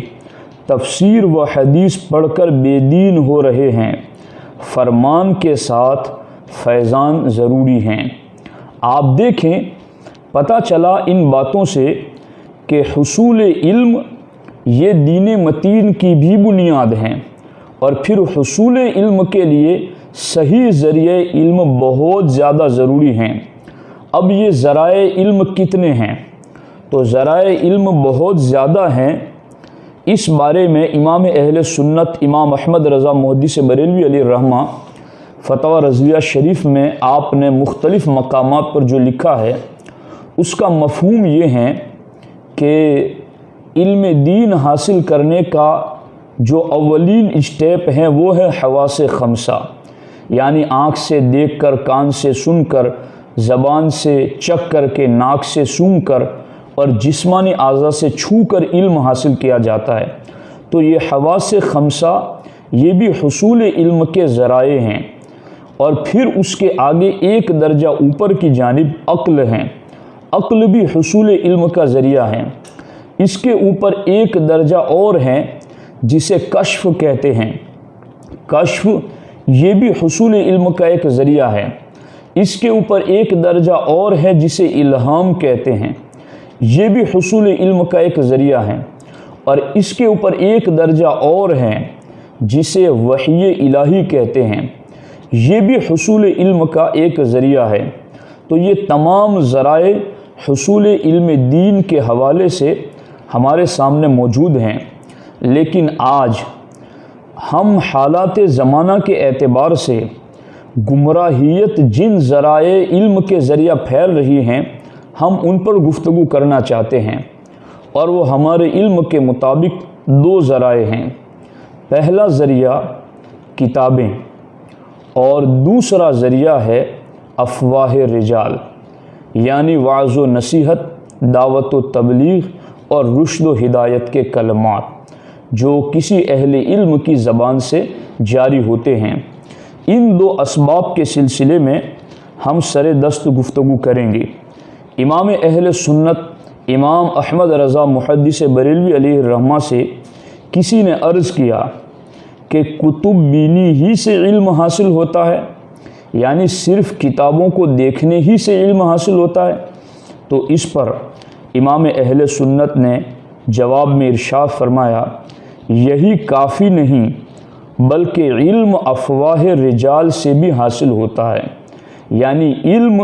تفسیر و حدیث پڑھ کر بے دین ہو رہے ہیں۔ فرمان کے ساتھ فیضان ضروری ہیں۔ آپ دیکھیں، پتہ چلا ان باتوں سے کہ حصول علم یہ دین متین کی بھی بنیاد ہیں، اور پھر حصول علم کے لیے صحیح ذریعہ علم بہت زیادہ ضروری ہیں۔ اب یہ ذرائع علم کتنے ہیں؟ تو ذرائع علم بہت زیادہ ہیں۔ اس بارے میں امام اہل سنت امام احمد رضا محدث بریلوی علیہ الرحمہ فتویٰ رضویہ شریف میں آپ نے مختلف مقامات پر جو لکھا ہے اس کا مفہوم یہ ہے کہ علم دین حاصل کرنے کا جو اولین اسٹیپ ہیں وہ ہے حواس خمسہ، یعنی آنکھ سے دیکھ کر، کان سے سن کر، زبان سے چکھ کر کے، ناک سے سونگھ کر اور جسمانی اعضاء سے چھو کر علم حاصل کیا جاتا ہے۔ تو یہ حواس خمسہ یہ بھی حصول علم کے ذرائع ہیں، اور پھر اس کے آگے ایک درجہ اوپر کی جانب عقل ہیں۔ عقل بھی حصول علم کا ذریعہ ہے۔ اس کے اوپر ایک درجہ اور ہے جسے کشف کہتے ہیں۔ کشف یہ بھی حصول علم کا ایک ذریعہ ہے۔ اس کے اوپر ایک درجہ اور ہے جسے الہام کہتے ہیں، یہ بھی حصول علم کا ایک ذریعہ ہے۔ اور اس کے اوپر ایک درجہ اور ہے جسے وحی الہی کہتے ہیں، یہ بھی حصول علم کا ایک ذریعہ ہے۔ تو یہ تمام ذرائع حصول علم دین کے حوالے سے ہمارے سامنے موجود ہیں، لیکن آج ہم حالات زمانہ کے اعتبار سے گمراہیت جن ذرائع علم کے ذریعہ پھیل رہی ہیں ہم ان پر گفتگو کرنا چاہتے ہیں، اور وہ ہمارے علم کے مطابق دو ذرائع ہیں۔ پہلا ذریعہ کتابیں اور دوسرا ذریعہ ہے افواہ رجال، یعنی وعظ و نصیحت، دعوت و تبلیغ اور رشد و ہدایت کے کلمات جو کسی اہل علم کی زبان سے جاری ہوتے ہیں۔ ان دو اسباب کے سلسلے میں ہم سر دست گفتگو کریں گے۔ امام اہل سنت امام احمد رضا محدث بریلوی علیہ الرحمہ سے کسی نے عرض کیا کہ کتب بینی ہی سے علم حاصل ہوتا ہے، یعنی صرف کتابوں کو دیکھنے ہی سے علم حاصل ہوتا ہے؟ تو اس پر امام اہل سنت نے جواب میں ارشاد فرمایا، یہی کافی نہیں بلکہ علم افواہ رجال سے بھی حاصل ہوتا ہے، یعنی علم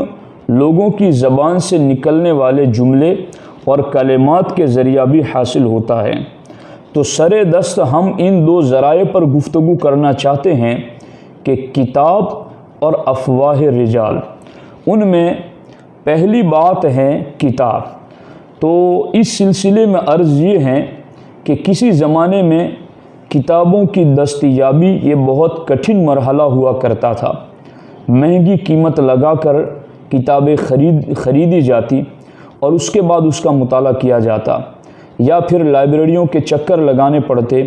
لوگوں کی زبان سے نکلنے والے جملے اور کلمات کے ذریعہ بھی حاصل ہوتا ہے۔ تو سر دست ہم ان دو ذرائع پر گفتگو کرنا چاہتے ہیں کہ کتاب اور افواہ رجال۔ ان میں پہلی بات ہے کتاب۔ تو اس سلسلے میں عرض یہ ہے کہ کسی زمانے میں کتابوں کی دستیابی یہ بہت کٹھن مرحلہ ہوا کرتا تھا۔ مہنگی قیمت لگا کر کتابیں خریدی جاتی اور اس کے بعد اس کا مطالعہ کیا جاتا، یا پھر لائبریریوں کے چکر لگانے پڑتے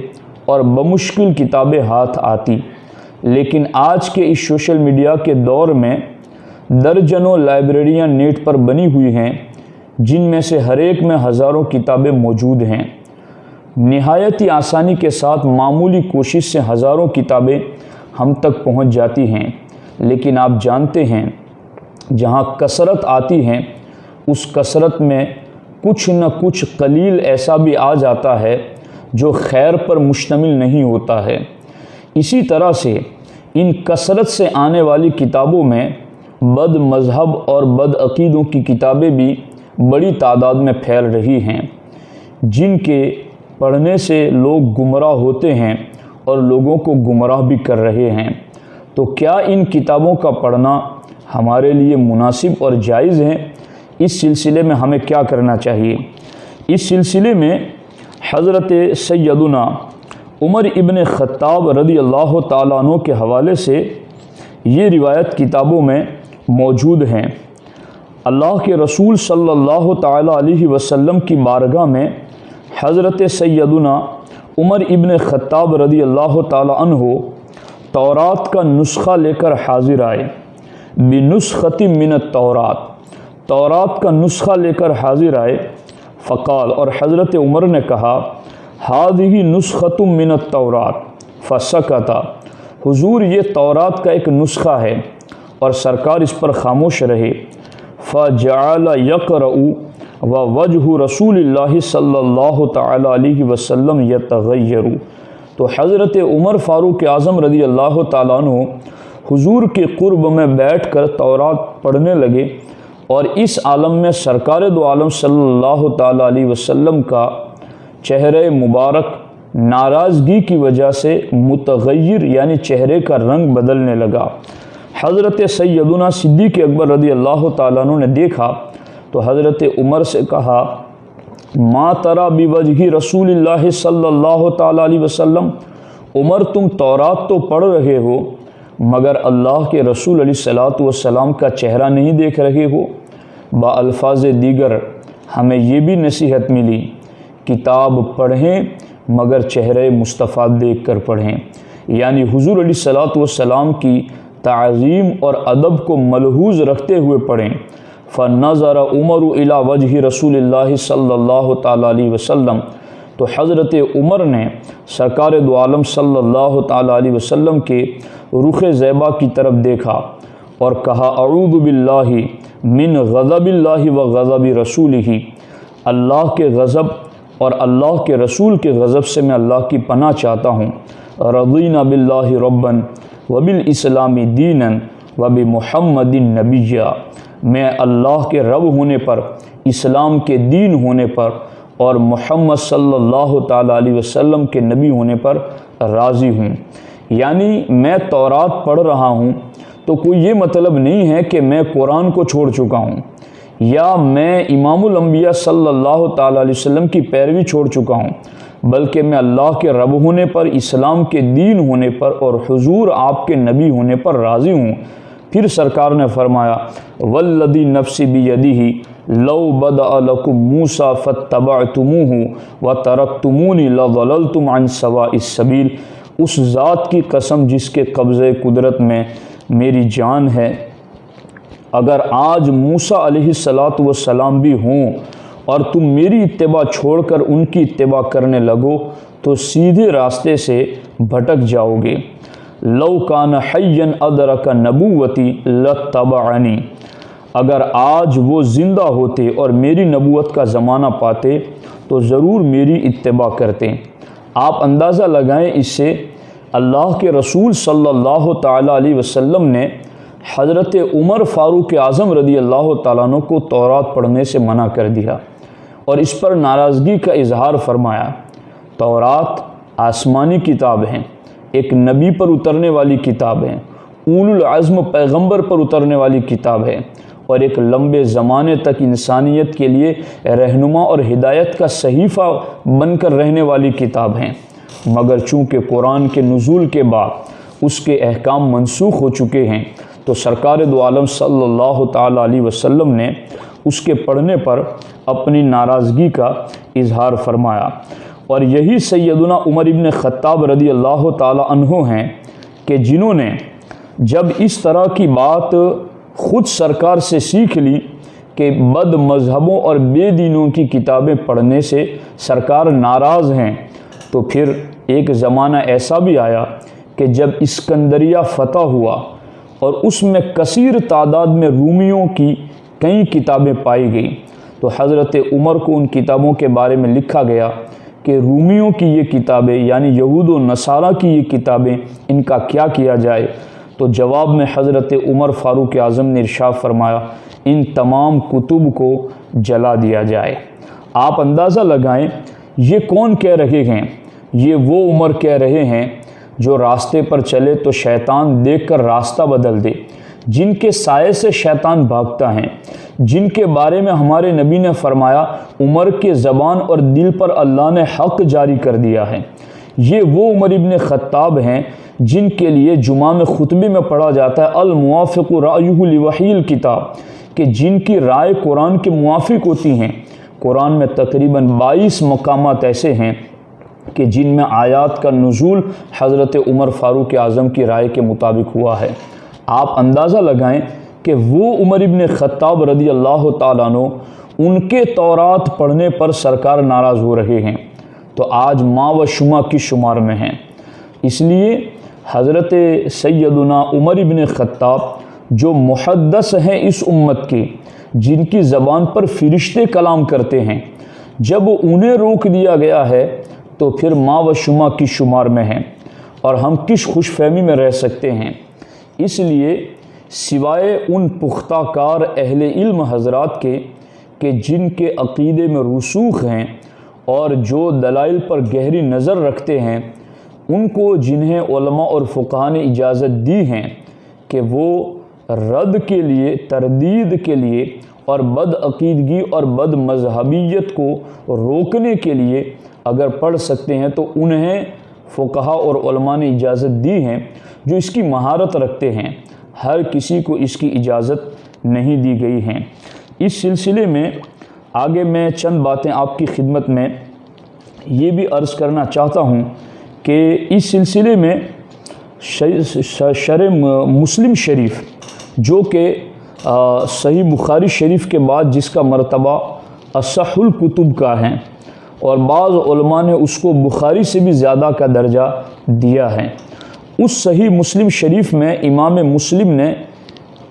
اور بمشکل کتابیں ہاتھ آتی۔ لیکن آج کے اس سوشل میڈیا کے دور میں درجنوں لائبریریاں نیٹ پر بنی ہوئی ہیں، جن میں سے ہر ایک میں ہزاروں کتابیں موجود ہیں۔ نہایت ہی آسانی کے ساتھ معمولی کوشش سے ہزاروں کتابیں ہم تک پہنچ جاتی ہیں۔ لیکن آپ جانتے ہیں جہاں کثرت آتی ہے اس کثرت میں کچھ نہ کچھ قلیل ایسا بھی آ جاتا ہے جو خیر پر مشتمل نہیں ہوتا ہے۔ اسی طرح سے ان کثرت سے آنے والی کتابوں میں بد مذہب اور بد عقیدوں کی کتابیں بھی بڑی تعداد میں پھیل رہی ہیں، جن کے پڑھنے سے لوگ گمراہ ہوتے ہیں اور لوگوں کو گمراہ بھی کر رہے ہیں۔ تو کیا ان کتابوں کا پڑھنا ہمارے لیے مناسب اور جائز ہے؟ اس سلسلے میں ہمیں کیا کرنا چاہیے؟ اس سلسلے میں حضرت سیدنا عمر ابن خطاب رضی اللہ تعالیٰ عنہ کے حوالے سے یہ روایت کتابوں میں موجود ہیں۔ اللہ کے رسول صلی اللہ تعالیٰ علیہ وسلم کی بارگاہ میں حضرت سیدنا عمر ابن خطاب رضی اللہ تعالیٰ عنہ تورات کا نسخہ لے کر حاضر آئے، بنسخۃ من التورات، تورات کا نسخہ لے کر حاضر آئے۔ فقال، اور حضرت عمر نے کہا، ہذہ نسخۃ من التورات، فسکت، حضور یہ تورات کا ایک نسخہ ہے، اور سرکار اس پر خاموش رہے۔ فجعل یقرأ ووجہ رسول اللہ صلی اللہ تعالی علیہ وسلم یتغیر، تو حضرت عمر فاروق اعظم رضی اللہ تعالیٰ عنہ حضور کے قرب میں بیٹھ کر تورات پڑھنے لگے، اور اس عالم میں سرکار دو عالم صلی اللہ تعالیٰ علیہ وسلم کا چہرہ مبارک ناراضگی کی وجہ سے متغیر یعنی چہرے کا رنگ بدلنے لگا۔ حضرت سیدنا صدیق اکبر رضی اللہ تعالیٰ عنہ نے دیکھا تو حضرت عمر سے کہا، ما ترى بوجہ رسول اللہ صلی اللہ تعالیٰ علیہ وسلم، عمر تم تورات تو پڑھ رہے ہو مگر اللہ کے رسول علیہ السلام کا چہرہ نہیں دیکھ رہے ہو۔ با الفاظ دیگر ہمیں یہ بھی نصیحت ملی، کتاب پڑھیں مگر چہرے مصطفیٰ دیکھ کر پڑھیں، یعنی حضور علیہ السلام کی تعظیم اور ادب کو ملحوظ رکھتے ہوئے پڑھیں۔ فنظر عمر الی وجہ رسول اللہ صلی اللہ تعالیٰ علیہ وسلم، تو حضرت عمر نے سرکار دو عالم صلی اللہ تعالیٰ علیہ وسلم کے رخ زیبا کی طرف دیکھا اور کہا، اعوذ باللہ من غضب اللہ و غضب رسولہ، اللہ کے غضب اور اللہ کے رسول کے غضب سے میں اللہ کی پناہ چاہتا ہوں۔ رضینا باللہ ربا وبالاسلام دینا وبمحمد نبیا، میں اللہ کے رب ہونے پر، اسلام کے دین ہونے پر اور محمد صلی اللہ تعالیٰ علیہ وسلم کے نبی ہونے پر راضی ہوں۔ یعنی میں تورات پڑھ رہا ہوں تو کوئی یہ مطلب نہیں ہے کہ میں قرآن کو چھوڑ چکا ہوں یا میں امام الانبیاء صلی اللہ تعالیٰ علیہ وسلم کی پیروی چھوڑ چکا ہوں، بلکہ میں اللہ کے رب ہونے پر، اسلام کے دین ہونے پر اور حضور آپ کے نبی ہونے پر راضی ہوں۔ پھر سرکار نے فرمایا، والذی نفسی بیدہ لو بدأ لکم موسیٰ فاتبعتموہ وترکتمونی لضللتم عن سواء السبیل، اس ذات کی قسم جس کے قبضے قدرت میں میری جان ہے، اگر آج موسیٰ علیہ السلام بھی ہوں اور تم میری اتباع چھوڑ کر ان کی اتباع کرنے لگو تو سیدھے راستے سے بھٹک جاؤ گے۔ لو کان حیا ادرک نبوتی لاتبعنی، اگر آج وہ زندہ ہوتے اور میری نبوت کا زمانہ پاتے تو ضرور میری اتباع کرتے۔ آپ اندازہ لگائیں، اس سے اللہ کے رسول صلی اللہ تعالیٰ علیہ وسلم نے حضرت عمر فاروق اعظم رضی اللہ تعالیٰ عنہ کو تورات پڑھنے سے منع کر دیا اور اس پر ناراضگی کا اظہار فرمایا۔ تورات آسمانی کتاب ہیں، ایک نبی پر اترنے والی کتاب ہے، اولو العزم پیغمبر پر اترنے والی کتاب ہے، اور ایک لمبے زمانے تک انسانیت کے لیے رہنما اور ہدایت کا صحیفہ بن کر رہنے والی کتاب ہیں۔ مگر چونکہ قرآن کے نزول کے بعد اس کے احکام منسوخ ہو چکے ہیں تو سرکار دو عالم صلی اللہ تعالیٰ علیہ وسلم نے اس کے پڑھنے پر اپنی ناراضگی کا اظہار فرمایا۔ اور یہی سیدنا عمر ابن خطاب رضی اللہ تعالیٰ عنہ ہیں کہ جنہوں نے جب اس طرح کی بات خود سرکار سے سیکھ لی کہ بد مذہبوں اور بے دینوں کی کتابیں پڑھنے سے سرکار ناراض ہیں، تو پھر ایک زمانہ ایسا بھی آیا کہ جب اسکندریہ فتح ہوا اور اس میں کثیر تعداد میں رومیوں کی کئی کتابیں پائی گئیں، تو حضرت عمر کو ان کتابوں کے بارے میں لکھا گیا کہ رومیوں کی یہ کتابیں یعنی یہود و نصارہ کی یہ کتابیں، ان کا کیا کیا جائے؟ تو جواب میں حضرت عمر فاروق اعظم نے ارشاد فرمایا، ان تمام کتب کو جلا دیا جائے۔ آپ اندازہ لگائیں، یہ کون کہہ رہے ہیں؟ یہ وہ عمر کہہ رہے ہیں جو راستے پر چلے تو شیطان دیکھ کر راستہ بدل دے، جن کے سائے سے شیطان بھاگتا ہے، جن کے بارے میں ہمارے نبی نے فرمایا، عمر کے زبان اور دل پر اللہ نے حق جاری کر دیا ہے۔ یہ وہ عمر ابن خطاب ہیں جن کے لیے جمعہ میں خطبے میں پڑھا جاتا ہے الموافق رأیہ لوحی الکتاب، کہ جن کی رائے قرآن کے موافق ہوتی ہیں۔ قرآن میں تقریباً 22 مقامات ایسے ہیں کہ جن میں آیات کا نزول حضرت عمر فاروق اعظم کی رائے کے مطابق ہوا ہے۔ آپ اندازہ لگائیں کہ وہ عمر ابن خطاب رضی اللہ تعالیٰ عنہ، ان کے تورات پڑھنے پر سرکار ناراض ہو رہے ہیں تو آج ماں و شمع کی شمار میں ہیں۔ اس لیے حضرت سیدنا عمر ابن خطاب جو محدث ہیں اس امت کے، جن کی زبان پر فرشتے کلام کرتے ہیں، جب انہیں روک دیا گیا ہے تو پھر ماں و شمع کی شمار میں ہیں، اور ہم کس خوش فہمی میں رہ سکتے ہیں۔ اس لیے سوائے ان پختہ کار اہل علم حضرات کے کہ جن کے عقیدے میں رسوخ ہیں اور جو دلائل پر گہری نظر رکھتے ہیں، ان کو جنہیں علماء اور فقہاء نے اجازت دی ہیں کہ وہ رد کے لیے، تردید کے لیے اور بد عقیدگی اور بد مذہبیت کو روکنے کے لیے اگر پڑھ سکتے ہیں تو انہیں فقہاء اور علماء نے اجازت دی ہیں جو اس کی مہارت رکھتے ہیں۔ ہر کسی کو اس کی اجازت نہیں دی گئی ہیں۔ اس سلسلے میں آگے میں چند باتیں آپ کی خدمت میں یہ بھی عرض کرنا چاہتا ہوں کہ اس سلسلے میں شرح مسلم شریف جو کہ صحیح بخاری شریف کے بعد جس کا مرتبہ اصح الکتب کا ہے، اور بعض علماء نے اس کو بخاری سے بھی زیادہ کا درجہ دیا ہے، اس صحیح مسلم شریف میں امام مسلم نے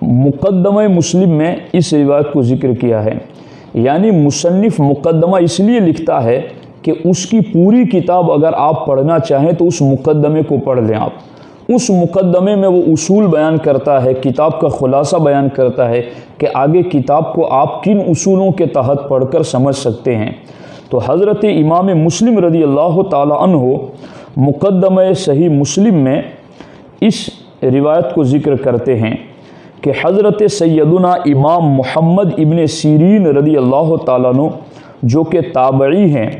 مقدمہ مسلم میں اس روایت کو ذکر کیا ہے۔ یعنی مصنف مقدمہ اس لیے لکھتا ہے کہ اس کی پوری کتاب اگر آپ پڑھنا چاہیں تو اس مقدمے کو پڑھ لیں۔ آپ اس مقدمے میں وہ اصول بیان کرتا ہے، کتاب کا خلاصہ بیان کرتا ہے کہ آگے کتاب کو آپ کن اصولوں کے تحت پڑھ کر سمجھ سکتے ہیں۔ تو حضرت امام مسلم رضی اللہ تعالی عنہ مقدمہ صحیح مسلم میں اس روایت کو ذکر کرتے ہیں کہ حضرت سیدنا امام محمد ابن سیرین رضی اللہ تعالیٰ عنہ جو کہ تابعی ہیں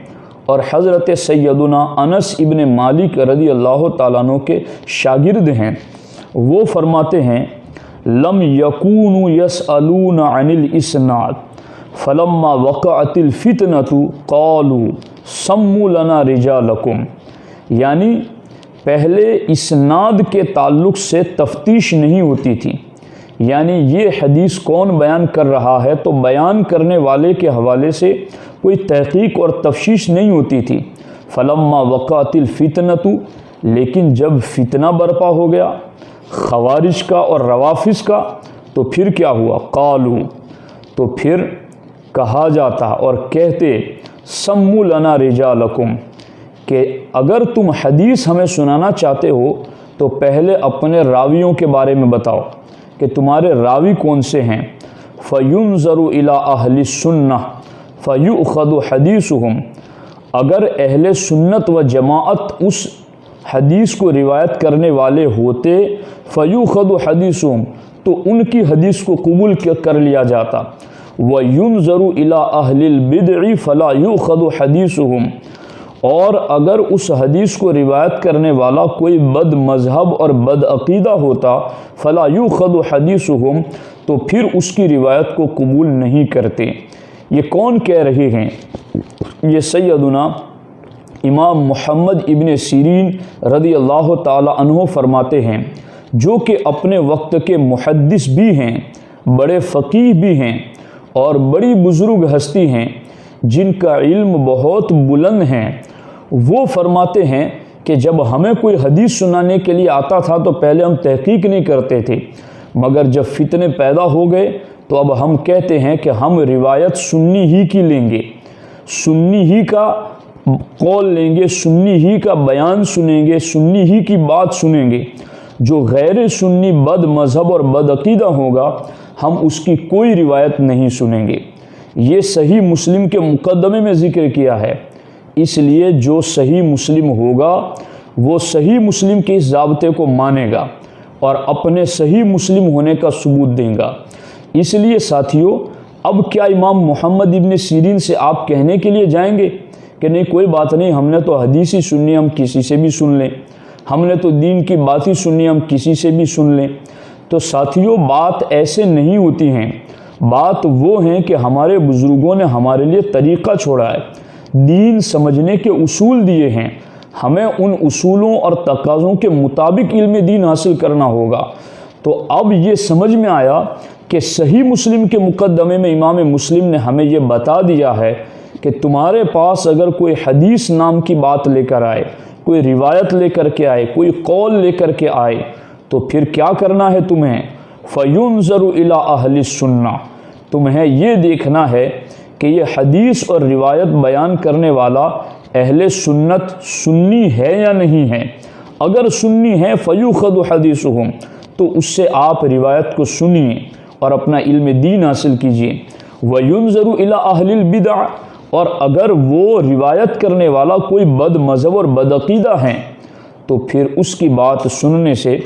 اور حضرت سیدنا انس ابن مالک رضی اللہ تعالیٰ عنہ کے شاگرد ہیں، وہ فرماتے ہیں لم یکونوا یسألون عن الاسناد فلما وقعت الفتنة قالوا سموا لنا رجالکم، یعنی پہلے اسناد کے تعلق سے تفتیش نہیں ہوتی تھی، یعنی یہ حدیث کون بیان کر رہا ہے تو بیان کرنے والے کے حوالے سے کوئی تحقیق اور تفتیش نہیں ہوتی تھی۔ فلما وقعت الفتنة، لیکن جب فتنہ برپا ہو گیا خوارج کا اور روافض کا تو پھر کیا ہوا؟ قالوا، تو پھر کہا جاتا اور کہتے سموا لنا رجالکم، کہ اگر تم حدیث ہمیں سنانا چاہتے ہو تو پہلے اپنے راویوں کے بارے میں بتاؤ کہ تمہارے راوی کون سے ہیں۔ فَيُنظَرُ إِلَىٰ أَهْلِ السُّنَّةِ فَيُؤْخَذُ حَدِيثُهُمْ، اگر اہل سنت و جماعت اس حدیث کو روایت کرنے والے ہوتے فَيُؤْخَذُ حَدِيثُهُمْ، تو ان کی حدیث کو قبول کر لیا جاتا۔ وَيُنظَرُ إِلَىٰ أَهْلِ الْبِدْعِ فَلَا يُؤْخَذُ حَدِيثُهُمْ، اور اگر اس حدیث کو روایت کرنے والا کوئی بد مذہب اور بد عقیدہ ہوتا فلا یؤخذ حدیثہم، تو پھر اس کی روایت کو قبول نہیں کرتے۔ یہ کون کہہ رہے ہیں؟ یہ سیدنا امام محمد ابن سیرین رضی اللہ تعالی عنہ فرماتے ہیں، جو کہ اپنے وقت کے محدث بھی ہیں، بڑے فقیہ بھی ہیں اور بڑی بزرگ ہستی ہیں جن کا علم بہت بلند ہے۔ وہ فرماتے ہیں کہ جب ہمیں کوئی حدیث سنانے کے لیے آتا تھا تو پہلے ہم تحقیق نہیں کرتے تھے، مگر جب فتنے پیدا ہو گئے تو اب ہم کہتے ہیں کہ ہم روایت سنی ہی کی لیں گے، سنی ہی کا قول لیں گے، سنی ہی کا بیان سنیں گے، سنی ہی کی بات سنیں گے۔ جو غیر سنی بد مذہب اور بد عقیدہ ہوگا ہم اس کی کوئی روایت نہیں سنیں گے۔ یہ صحیح مسلم کے مقدمے میں ذکر کیا ہے، اس لیے جو صحیح مسلم ہوگا وہ صحیح مسلم کے اس ضابطے کو مانے گا اور اپنے صحیح مسلم ہونے کا ثبوت دیں گا۔ اس لیے ساتھیو، اب کیا امام محمد ابن سیرین سے آپ کہنے کے لیے جائیں گے کہ نہیں کوئی بات نہیں، ہم نے تو حدیث ہی سننی، ہم کسی سے بھی سن لیں، ہم نے تو دین کی بات ہی سننی، ہم کسی سے بھی سن لیں۔ تو ساتھیوں، بات ایسے نہیں ہوتی ہیں، بات وہ ہیں کہ ہمارے بزرگوں نے ہمارے لیے طریقہ چھوڑا ہے، دین سمجھنے کے اصول دیے ہیں، ہمیں ان اصولوں اور تقاضوں کے مطابق علم دین حاصل کرنا ہوگا۔ تو اب یہ سمجھ میں آیا کہ صحیح مسلم کے مقدمے میں امام مسلم نے ہمیں یہ بتا دیا ہے کہ تمہارے پاس اگر کوئی حدیث نام کی بات لے کر آئے، کوئی روایت لے کر کے آئے، کوئی قول لے کر کے آئے، تو پھر کیا کرنا ہے تمہیں؟ فَيُنظَرُ إِلَىٰ أَهْلِ السُّنَّةِ، تمہیں یہ دیکھنا ہے کہ یہ حدیث اور روایت بیان کرنے والا اہل سنت سنی ہے یا نہیں ہے۔ اگر سنی ہے فَيُؤْخَذُ حَدِيثُهُمْ، تو اس سے آپ روایت کو سنیے اور اپنا علم دین حاصل کیجیے۔ وَيُنظَرُ إِلَىٰ أَهْلِ الْبِدْعِ، اور اگر وہ روایت کرنے والا کوئی بد مذہب اور بدعقیدہ ہیں تو پھر اس کی بات سننے سے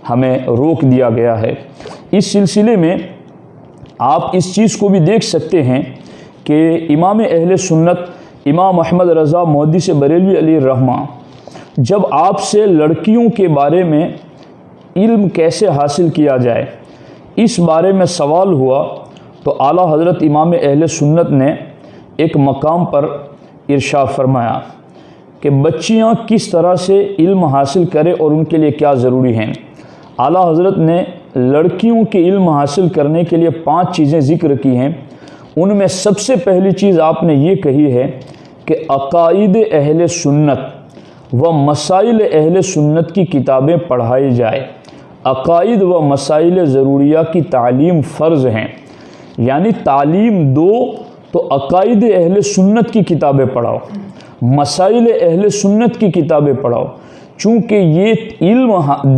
ہمیں روک دیا گیا ہے۔ اس سلسلے میں آپ اس چیز کو بھی دیکھ سکتے ہیں کہ امام اہل سنت امام احمد رضا محدث بریلوی علیہ الرحمہ جب آپ سے لڑکیوں کے بارے میں علم کیسے حاصل کیا جائے اس بارے میں سوال ہوا، تو اعلیٰ حضرت امام اہل سنت نے ایک مقام پر ارشاد فرمایا کہ بچیاں کس طرح سے علم حاصل کرے اور ان کے لیے کیا ضروری ہیں۔ اعلیٰ حضرت نے لڑکیوں کے علم حاصل کرنے کے لیے 5 چیزیں ذکر کی ہیں۔ ان میں سب سے پہلی چیز آپ نے یہ کہی ہے کہ عقائد اہل سنت و مسائل اہل سنت کی کتابیں پڑھائی جائے۔ عقائد و مسائل ضروریہ کی تعلیم فرض ہیں، یعنی تعلیم دو تو عقائد اہل سنت کی کتابیں پڑھاؤ، مسائل اہل سنت کی کتابیں پڑھاؤ، چونکہ یہ علم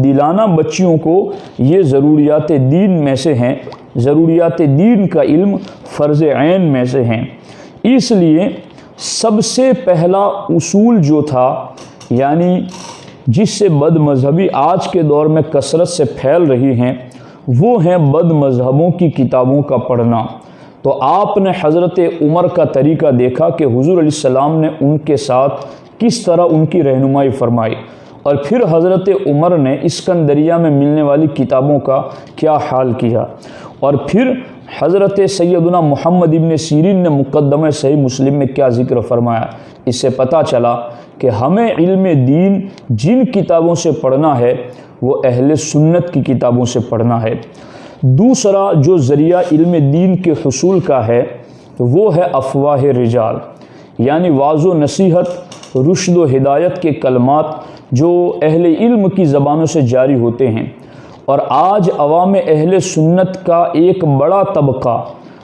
دلانا بچیوں کو یہ ضروریات دین میں سے ہیں، ضروریات دین کا علم فرض عین میں سے ہیں۔ اس لیے سب سے پہلا اصول جو تھا، یعنی جس سے بد مذہبی آج کے دور میں کثرت سے پھیل رہی ہیں، وہ ہیں بد مذہبوں کی کتابوں کا پڑھنا۔ تو آپ نے حضرت عمر کا طریقہ دیکھا کہ حضور علیہ السلام نے ان کے ساتھ کس طرح ان کی رہنمائی فرمائی، اور پھر حضرت عمر نے اسکندریہ میں ملنے والی کتابوں کا کیا حال کیا، اور پھر حضرت سیدنا محمد ابن سیرین نے مقدمہ صحیح مسلم میں کیا ذکر فرمایا۔ اس سے پتہ چلا کہ ہمیں علم دین جن کتابوں سے پڑھنا ہے وہ اہل سنت کی کتابوں سے پڑھنا ہے۔ دوسرا جو ذریعہ علم دین کے حصول کا ہے وہ ہے افواہ رجال، یعنی واعظ و نصیحت، رشد و ہدایت کے کلمات جو اہل علم کی زبانوں سے جاری ہوتے ہیں۔ اور آج عوام اہل سنت کا ایک بڑا طبقہ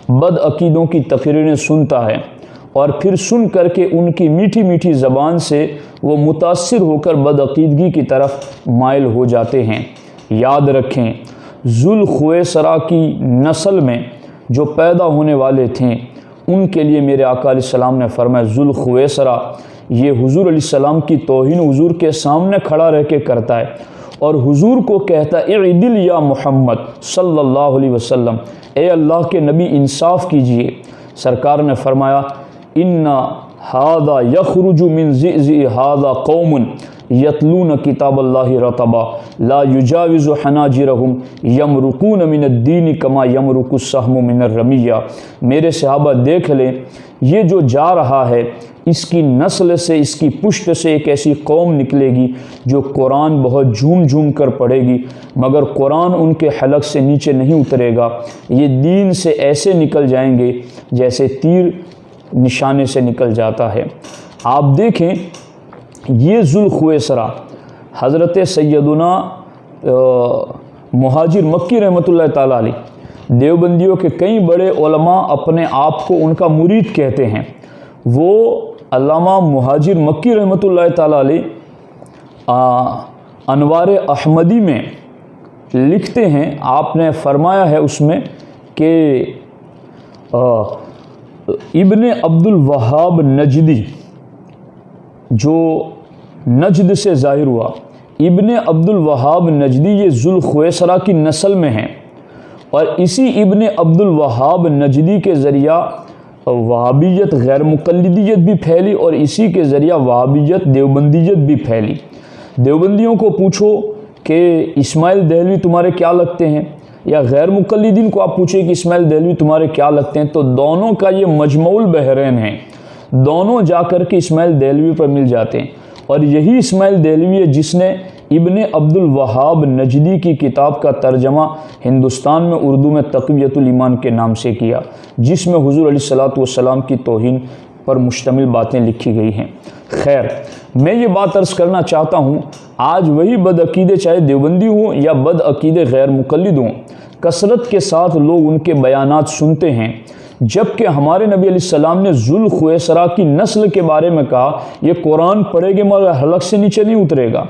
بد عقیدوں کی تقریریں سنتا ہے، اور پھر سن کر کے ان کی میٹھی میٹھی زبان سے وہ متاثر ہو کر بد عقیدگی کی طرف مائل ہو جاتے ہیں۔ یاد رکھیں، ذوالخویسرا کی نسل میں جو پیدا ہونے والے تھے ان کے لیے میرے آقا علیہ السلام نے فرمایا ذوالخویسرا یہ حضور علیہ السلام کی توہین حضور کے سامنے کھڑا رہ کے کرتا ہے، اور حضور کو کہتا ہے اعدل یا محمد صلی اللہ علیہ وسلم، اے اللہ کے نبی انصاف کیجئے۔ سرکار نے فرمایا ان ھذا یخرج من ضئضئ ھذا قوم یتلون کتاب اللہ رطبا لا یجاوز حناجرہم یمرقون من الدین کما یمرق السہم من الرمیہ۔ میرے صحابہ دیکھ لیں، یہ جو جا رہا ہے اس کی نسل سے، اس کی پشت سے ایک ایسی قوم نکلے گی جو قرآن بہت جھوم جھوم کر پڑھے گی، مگر قرآن ان کے حلق سے نیچے نہیں اترے گا۔ یہ دین سے ایسے نکل جائیں گے جیسے تیر نشانے سے نکل جاتا ہے۔ آپ دیکھیں یہ ذوالخویسرا حضرت سیدنا مہاجر مکی رحمۃ اللہ تعالیٰ علیہ، دیوبندیوں کے کئی بڑے علماء اپنے آپ کو ان کا مرید کہتے ہیں، وہ علامہ مہاجر مکی رحمۃ اللہ تعالیٰ علیہ انوار احمدی میں لکھتے ہیں، آپ نے فرمایا ہے اس میں کہ ابن عبد الوہاب نجدی جو نجد سے ظاہر ہوا، ابن عبد الوہاب نجدی یہ ذوالخویسرا کی نسل میں ہیں، اور اسی ابن عبد الوہاب نجدی کے ذریعہ وہابیت غیر مقلدیت بھی پھیلی اور اسی کے ذریعہ وہابیت دیوبندیت بھی پھیلی۔ دیوبندیوں کو پوچھو کہ اسماعیل دہلوی تمہارے کیا لگتے ہیں، یا غیر مقلدین کو آپ پوچھیں کہ اسماعیل دہلوی تمہارے کیا لگتے ہیں، تو دونوں کا یہ مجمع البحرین ہے، دونوں جا کر کے اسماعیل دہلوی پر مل جاتے ہیں۔ اور یہی اسماعیل دہلوی ہے جس نے ابن عبد الوہاب نجدی کی کتاب کا ترجمہ ہندوستان میں اردو میں تقویت الایمان کے نام سے کیا، جس میں حضور علیہ الصلوۃ والسلام کی توہین پر مشتمل باتیں لکھی گئی ہیں۔ خیر، میں یہ بات عرض کرنا چاہتا ہوں، آج وہی بد عقیدے چاہے دیوبندی ہوں یا بد عقیدے غیر مقلد ہوں، کثرت کے ساتھ لوگ ان کے بیانات سنتے ہیں، جبکہ ہمارے نبی علیہ السلام نے ذوالخویسرا کی نسل کے بارے میں کہا یہ قرآن پڑھے گے مگر حلق سے نیچے نہیں اترے گا۔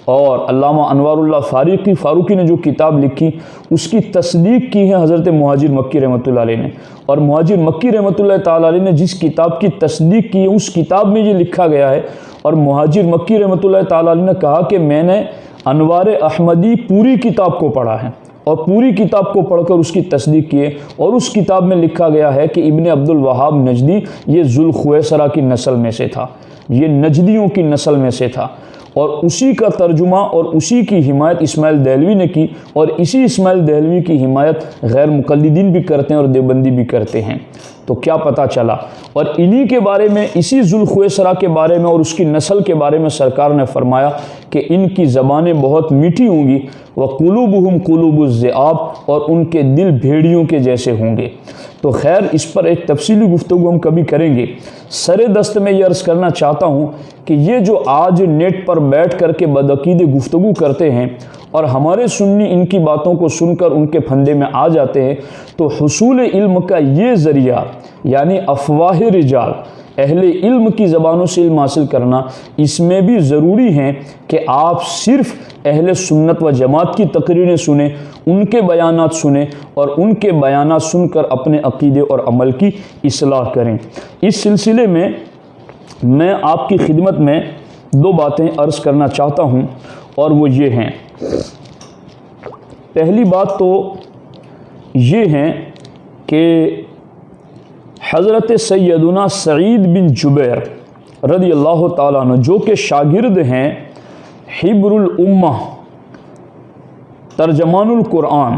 اور علامہ انوار اللہ فاروقی نے جو کتاب لکھی اس کی تصدیق کی ہے حضرت مہاجر مکی رحمۃ اللہ علیہ نے، اور مہاجر مکی رحمۃ اللہ تعالیٰ علیہ نے جس کتاب کی تصدیق کی ہے اس کتاب میں یہ لکھا گیا ہے، اور مہاجر مکی رحمۃ اللہ تعالیٰ علیہ نے کہا کہ میں نے انوار احمدی پوری کتاب کو پڑھا ہے اور پوری کتاب کو پڑھ کر اس کی تصدیق کی ہے، اور اس کتاب میں لکھا گیا ہے کہ ابن عبد الوہاب نجدی یہ ذوالخویسرا کی نسل میں سے تھا، یہ نجدیوں کی نسل میں سے تھا، اور اسی کا ترجمہ اور اسی کی حمایت اسماعیل دہلوی نے کی، اور اسی اسماعیل دہلوی کی حمایت غیر مقلدین بھی کرتے ہیں اور دیوبندی بھی کرتے ہیں۔ تو کیا پتہ چلا، اور انہی کے بارے میں، اسی ذوالخویسرا کے بارے میں اور اس کی نسل کے بارے میں سرکار نے فرمایا کہ ان کی زبانیں بہت میٹھی ہوں گی، وَقُلُوبُهُمْ قُلُوبُ الذِّئَابِ، اور ان کے دل بھیڑیوں کے جیسے ہوں گے۔ تو خیر، اس پر ایک تفصیلی گفتگو ہم کبھی کریں گے۔ سر دست میں یہ عرض کرنا چاہتا ہوں کہ یہ جو آج نیٹ پر بیٹھ کر کے بدعقیدے گفتگو کرتے ہیں اور ہمارے سنی ان کی باتوں کو سن کر ان کے پھندے میں آ جاتے ہیں، تو حصول علم کا یہ ذریعہ، یعنی افواہ رجال، اہل علم کی زبانوں سے علم حاصل کرنا، اس میں بھی ضروری ہے کہ آپ صرف اہل سنت و جماعت کی تقریریں سنیں، ان کے بیانات سنیں، اور ان کے بیانات سن کر اپنے عقیدے اور عمل کی اصلاح کریں۔ اس سلسلے میں میں آپ کی خدمت میں دو باتیں عرض کرنا چاہتا ہوں، اور وہ یہ ہیں۔ پہلی بات تو یہ ہے کہ حضرت سیدنا سعید بن جبیر رضی اللہ تعالیٰ عنہ، جو کہ شاگرد ہیں حبر الامہ ترجمان القرآن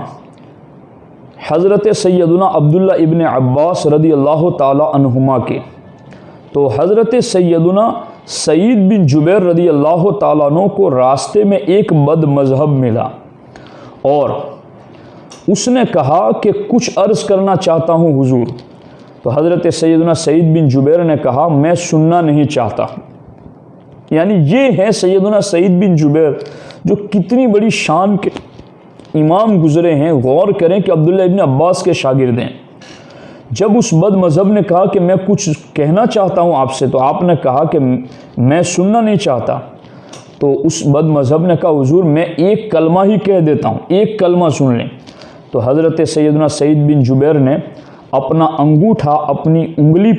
حضرت سیدنا عبداللہ ابن عباس رضی اللہ تعالیٰ عنہما کے، تو حضرت سیدنا سعید بن جبیر رضی اللہ تعالیٰ عنہ کو راستے میں ایک بد مذہب ملا، اور اس نے کہا کہ کچھ عرض کرنا چاہتا ہوں حضور۔ تو حضرت سیدنا سعید بن جبیر نے کہا میں سننا نہیں چاہتا۔ یعنی یہ ہے سیدنا سعید بن جبیر جو کتنی بڑی شان کے امام گزرے ہیں۔ غور کریں کہ عبداللہ ابن عباس کے شاگرد ہیں۔ جب اس بد مذہب نے کہا کہ میں کچھ کہنا چاہتا ہوں آپ سے، تو آپ نے کہا کہ میں سننا نہیں چاہتا۔ تو اس بد مذہب نے کہا حضور میں ایک کلمہ ہی کہہ دیتا ہوں، ایک کلمہ سن لیں۔ تو حضرت سیدنا سعید بن جبیر نے اپنا انگوٹھا اپنی انگلی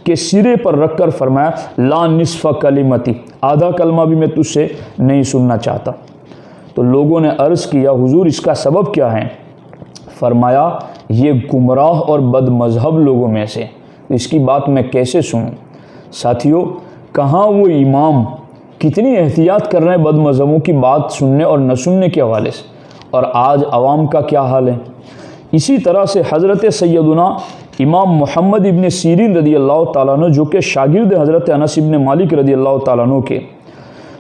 کے سرے پر رکھ کر فرمایا لا نصف کلمتی، آدھا کلمہ بھی میں تجھ سے نہیں سننا چاہتا۔ تو لوگوں نے عرض کیا حضور اس کا سبب کیا ہے؟ فرمایا یہ گمراہ اور بد مذہب لوگوں میں سے، اس کی بات میں کیسے سنوں؟ ساتھیو، کہاں وہ امام کتنی احتیاط کر رہے ہیں بد مذہبوں کی بات سننے اور نہ سننے کے حوالے سے، اور آج عوام کا کیا حال ہے؟ اسی طرح سے حضرت سیدنا امام محمد ابن سیرین رضی اللہ تعالیٰ عنہ، جو کہ شاگرد حضرت انس ابن مالک رضی اللہ تعالیٰ عنہ کے،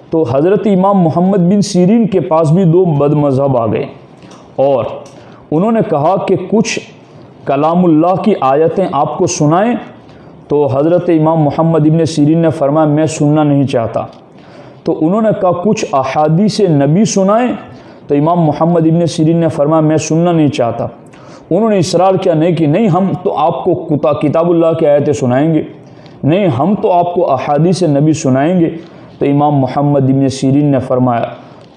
تو حضرت امام محمد بن سیرین کے پاس بھی دو بد مذہب آ گئے، اور انہوں نے کہا کہ کچھ کلام اللہ کی آیتیں آپ کو سنائیں۔ تو حضرت امام محمد ابن سیرین نے فرمایا میں سننا نہیں چاہتا۔ تو انہوں نے کہا کچھ احادیث نبی سنائیں۔ تو امام محمد ابن سیرین نے فرمایا میں سننا نہیں چاہتا۔ انہوں نے اصرار کیا نہیں کہ نہیں ہم تو آپ کو کتاب اللہ کی آیتیں سنائیں گے، نہیں ہم تو آپ کو احادیث نبی سنائیں گے۔ تو امام محمد ابن سیرین نے فرمایا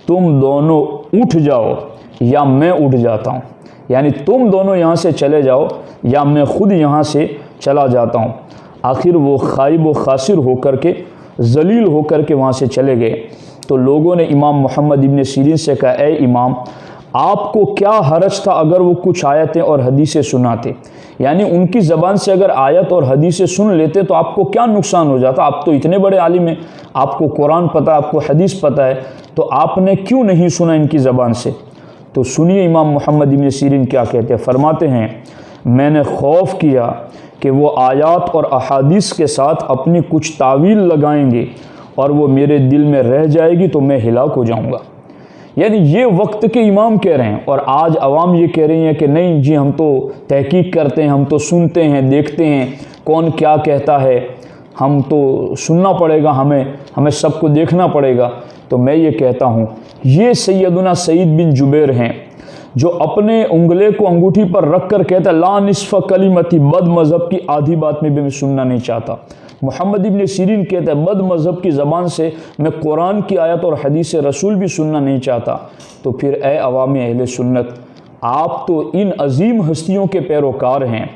تم دونوں اٹھ جاؤ یا میں اٹھ جاتا ہوں، یعنی تم دونوں یہاں سے چلے جاؤ یا میں خود یہاں سے چلا جاتا ہوں۔ آخر وہ خائب و خاسر ہو کر کے، ذلیل ہو کر کے وہاں سے چلے گئے۔ تو لوگوں نے امام محمد ابن سیرین سے کہا اے امام، آپ کو کیا حرج تھا اگر وہ کچھ آیتیں اور حدیثیں سناتے؟ یعنی ان کی زبان سے اگر آیت اور حدیثیں سن لیتے تو آپ کو کیا نقصان ہو جاتا؟ آپ تو اتنے بڑے عالم ہیں، آپ کو قرآن پتہ ہے، آپ کو حدیث پتہ ہے، تو آپ نے کیوں نہیں سنا ان کی زبان سے؟ تو سنیے امام محمد ابن سیرین کیا کہتے ہیں، فرماتے ہیں میں نے خوف کیا کہ وہ آیات اور احادیث کے ساتھ اپنی کچھ تعویل لگائیں گے اور وہ میرے دل میں رہ جائے گی تو میں ہلاک ہو جاؤں گا۔ یعنی یہ وقت کے امام کہہ رہے ہیں، اور آج عوام یہ کہہ رہی ہیں کہ نہیں جی ہم تو تحقیق کرتے ہیں، ہم تو سنتے ہیں، دیکھتے ہیں کون کیا کہتا ہے، ہم تو سننا پڑے گا، ہمیں سب کو دیکھنا پڑے گا۔ تو میں یہ کہتا ہوں یہ سیدنا سعید بن جبیر ہیں جو اپنے انگلے کو انگوٹھی پر رکھ کر کہتا ہے لا نصف کلمتی، بد مذہب کی آدھی بات میں بھی میں سننا نہیں چاہتا۔ محمد ابن سیرین کہتا ہے بد مذہب کی زبان سے میں قرآن کی آیت اور حدیث رسول بھی سننا نہیں چاہتا۔ تو پھر اے عوام اہل سنت، آپ تو ان عظیم ہستیوں کے پیروکار ہیں،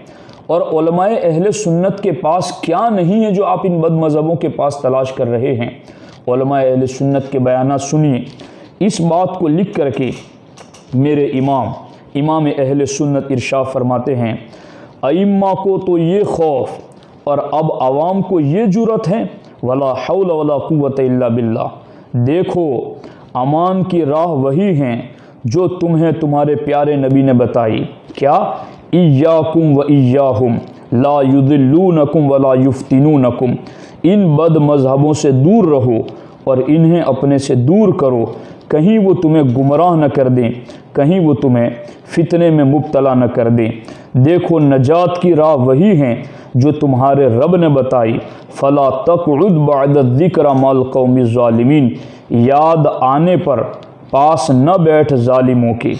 اور علماء اہل سنت کے پاس کیا نہیں ہے جو آپ ان بد مذہبوں کے پاس تلاش کر رہے ہیں۔ علماء اہل سنت کے بیانات سنیے۔ اس بات کو لکھ کر کے میرے امام اہل سنت ارشاد فرماتے ہیں ائمہ کو تو یہ خوف اور اب عوام کو یہ جرأت ہے، ولا حول ولا قوت الا باللہ، دیکھو امان کی راہ وہی ہیں جو تمہیں تمہارے پیارے نبی نے بتائی، کیا ایاکم و ایاہم لا یضلونکم ولا یفتنونکم، ان بد مذہبوں سے دور رہو اور انہیں اپنے سے دور کرو، کہیں وہ تمہیں گمراہ نہ کر دیں، کہیں وہ تمہیں فتنے میں مبتلا نہ کر دیں۔ دیکھو نجات کی راہ وہی ہیں جو تمہارے رب نے بتائی، فلا تقعد بعد الذکر مع القوم الظالمین، یاد آنے پر پاس نہ بیٹھ ظالموں کے،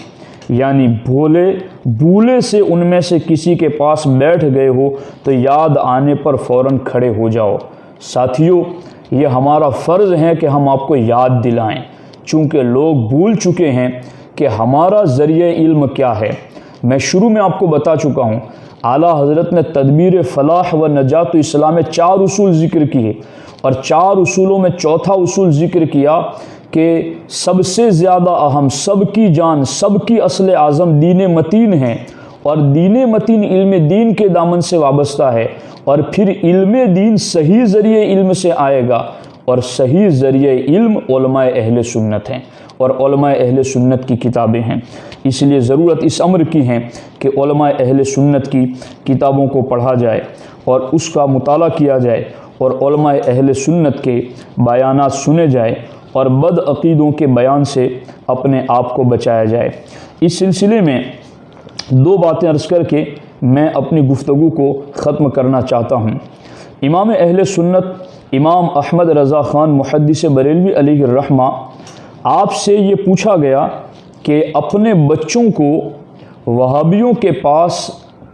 یعنی بھولے سے ان میں سے کسی کے پاس بیٹھ گئے ہو تو یاد آنے پر فوراً کھڑے ہو جاؤ۔ ساتھیو، یہ ہمارا فرض ہے کہ ہم آپ کو یاد دلائیں، چونکہ لوگ بھول چکے ہیں کہ ہمارا ذریعہ علم کیا ہے۔ میں شروع میں آپ کو بتا چکا ہوں، اعلیٰ حضرت نے تدبیر فلاح و نجات اسلام میں 4 اصول ذکر کیے، اور 4 اصولوں میں چوتھا اصول ذکر کیا کہ سب سے زیادہ اہم، سب کی جان، سب کی اصل اعظم دین متین ہے، اور دین متین علم دین کے دامن سے وابستہ ہے، اور پھر علم دین صحیح ذریعہ علم سے آئے گا، اور صحیح ذریعہ علم علماء اہل سنت ہیں، اور علماء اہل سنت کی کتابیں ہیں۔ اس لیے ضرورت اس امر کی ہے کہ علماء اہل سنت کی کتابوں کو پڑھا جائے اور اس کا مطالعہ کیا جائے، اور علماء اہل سنت کے بیانات سنے جائے، اور بد عقیدوں کے بیان سے اپنے آپ کو بچایا جائے۔ اس سلسلے میں 2 باتیں عرض کر کے میں اپنی گفتگو کو ختم کرنا چاہتا ہوں۔ امام اہل سنت امام احمد رضا خان محدث بریلوی علیہ الرحمہ، آپ سے یہ پوچھا گیا کہ اپنے بچوں کو وہابیوں کے پاس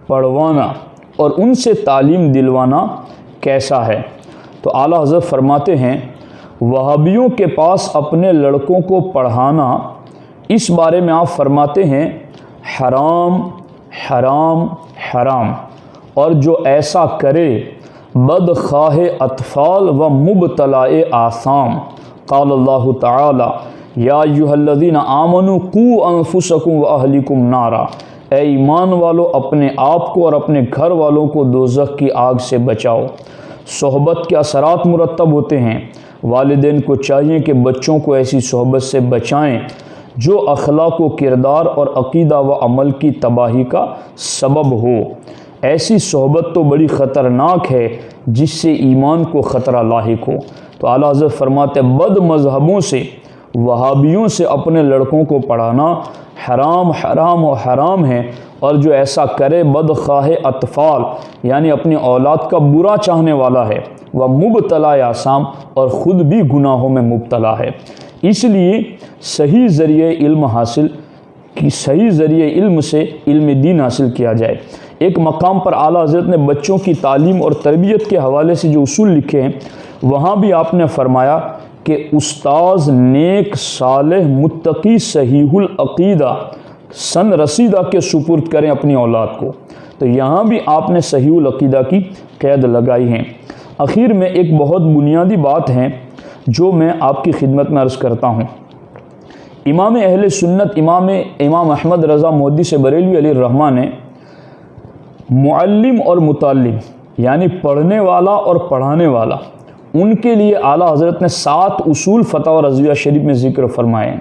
پڑھوانا اور ان سے تعلیم دلوانا کیسا ہے؟ تو اعلیٰ حضرت فرماتے ہیں وہابیوں کے پاس اپنے لڑکوں کو پڑھانا، اس بارے میں آپ فرماتے ہیں حرام حرام حرام، اور جو ایسا کرے بدخواہ اطفال و مبتلاء آثام۔ قال اللہ تعالی یا ایھا الذین آمنوا قوا انفسکم و اہلکم نارا، اے ایمان والو اپنے آپ کو اور اپنے گھر والوں کو دوزخ کی آگ سے بچاؤ۔ صحبت کے اثرات مرتب ہوتے ہیں، والدین کو چاہیے کہ بچوں کو ایسی صحبت سے بچائیں جو اخلاق و کردار اور عقیدہ و عمل کی تباہی کا سبب ہو۔ ایسی صحبت تو بڑی خطرناک ہے جس سے ایمان کو خطرہ لاحق ہو۔ تو اعلیٰ حضرت فرماتے ہیں بد مذہبوں سے، وہابیوں سے اپنے لڑکوں کو پڑھانا حرام حرام و حرام ہے، اور جو ایسا کرے بدخواہ اطفال، یعنی اپنی اولاد کا برا چاہنے والا ہے، وہ مبتلا آثام، اور خود بھی گناہوں میں مبتلا ہے۔ اس لیے صحیح ذریعہ علم سے علم دین حاصل کیا جائے۔ ایک مقام پر اعلیٰ حضرت نے بچوں کی تعلیم اور تربیت کے حوالے سے جو اصول لکھے ہیں، وہاں بھی آپ نے فرمایا کہ استاذ نیک صالح متقی صحیح العقیدہ سن رسیدہ کے سپرد کریں اپنی اولاد کو۔ تو یہاں بھی آپ نے صحیح العقیدہ کی قید لگائی ہے۔ آخر میں ایک بہت بنیادی بات ہے جو میں آپ کی خدمت میں عرض کرتا ہوں۔ امام اہل سنت امام احمد رضا محدث بریلوی علیہ الرحمہ نے معلم اور متعلم یعنی پڑھنے والا اور پڑھانے والا ان کے لیے اعلیٰ حضرت نے 7 اصول فتاوی رضویہ شریف میں ذکر فرمائے ہیں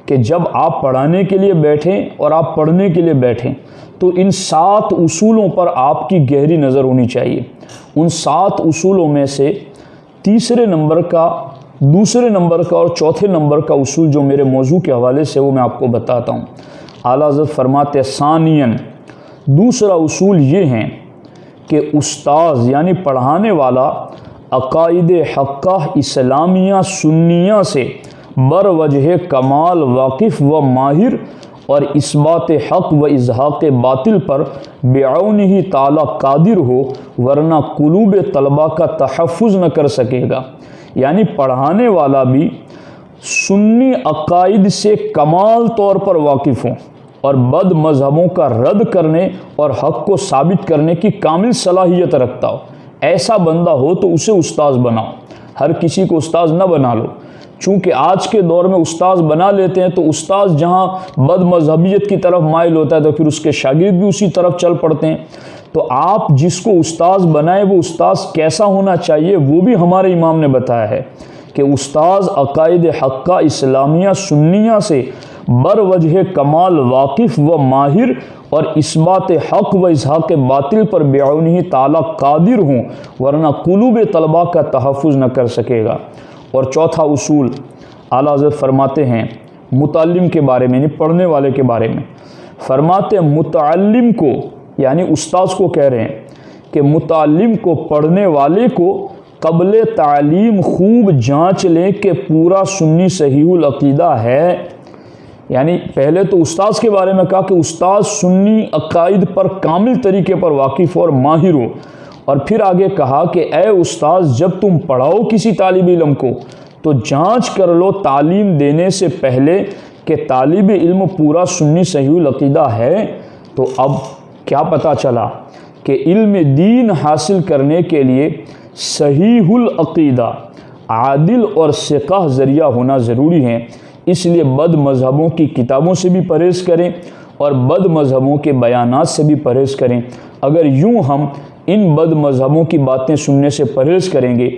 کہ جب آپ پڑھانے کے لیے بیٹھیں اور آپ پڑھنے کے لیے بیٹھیں تو ان 7 اصولوں پر آپ کی گہری نظر ہونی چاہیے۔ ان 7 اصولوں میں سے تیسرے نمبر کا، دوسرے نمبر کا اور چوتھے نمبر کا اصول جو میرے موضوع کے حوالے سے وہ میں آپ کو بتاتا ہوں۔ اعلیٰ حضرت فرماتے ہیں ثانیاً، دوسرا اصول یہ ہیں کہ استاذ یعنی پڑھانے والا عقائد حقہ اسلامیہ سنیہ سے بروجہ کمال واقف و ماہر اور اثبات حق و ازحاق باطل پر بعونہ تعالی قادر ہو، ورنہ قلوب طلباء کا تحفظ نہ کر سکے گا۔ یعنی پڑھانے والا بھی سنی عقائد سے کمال طور پر واقف ہوں اور بد مذہبوں کا رد کرنے اور حق کو ثابت کرنے کی کامل صلاحیت رکھتا ہو، ایسا بندہ ہو تو اسے استاذ بناؤ۔ ہر کسی کو استاذ نہ بنا لو، چونکہ آج کے دور میں استاذ بنا لیتے ہیں تو استاذ جہاں بد مذہبیت کی طرف مائل ہوتا ہے تو پھر اس کے شاگرد بھی اسی طرف چل پڑتے ہیں۔ تو آپ جس کو استاذ بنائے وہ استاذ کیسا ہونا چاہیے وہ بھی ہمارے امام نے بتایا ہے کہ استاذ عقائد حقہ اسلامیہ سنیہ سے بروجہ کمال واقف و ماہر اور اثبات حق و ازحاق باطل پر بعونہ تعالی قادر ہوں، ورنہ قلوب طلباء کا تحفظ نہ کر سکے گا۔ اور چوتھا اصول اعلیٰ حضرت فرماتے ہیں متعلم کے بارے میں، یعنی پڑھنے والے کے بارے میں، فرماتے ہیں متعلم کو یعنی استاذ کو کہہ رہے ہیں کہ متعلم کو، پڑھنے والے کو قبل تعلیم خوب جانچ لیں کہ پورا سنی صحیح العقیدہ ہے۔ یعنی پہلے تو استاذ کے بارے میں کہا کہ استاذ سنی عقائد پر کامل طریقے پر واقف اور ماہر ہو، اور پھر آگے کہا کہ اے استاذ جب تم پڑھاؤ کسی طالب علم کو تو جانچ کر لو تعلیم دینے سے پہلے کہ طالب علم پورا سنی صحیح العقیدہ ہے۔ تو اب کیا پتہ چلا کہ علم دین حاصل کرنے کے لیے صحیح العقیدہ، عادل اور ثقہ ذریعہ ہونا ضروری ہے۔ اس لیے بد مذہبوں کی کتابوں سے بھی پرہیز کریں اور بد مذہبوں کے بیانات سے بھی پرہیز کریں۔ اگر یوں ہم ان بد مذہبوں کی باتیں سننے سے پرہیز کریں گے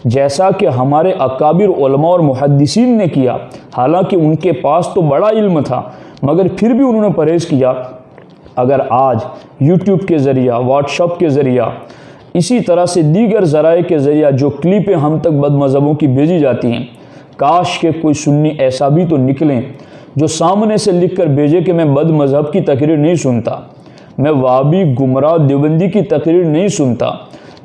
جیسا کہ ہمارے اکابر علماء اور محدثین نے کیا، حالانکہ ان کے پاس تو بڑا علم تھا مگر پھر بھی انہوں نے پرہیز کیا، اگر آج یوٹیوب کے ذریعہ، واٹس ایپ کے ذریعہ، اسی طرح سے دیگر ذرائع کے ذریعہ جو کلپیں ہم تک بد مذہبوں کی بھیجی جاتی ہیں، کاش کہ کوئی سنی ایسا بھی تو نکلیں جو سامنے سے لکھ کر بھیجے کہ میں بد مذہب کی تقریر نہیں سنتا، میں وہابی گمراہ دیوبندی کی تقریر نہیں سنتا،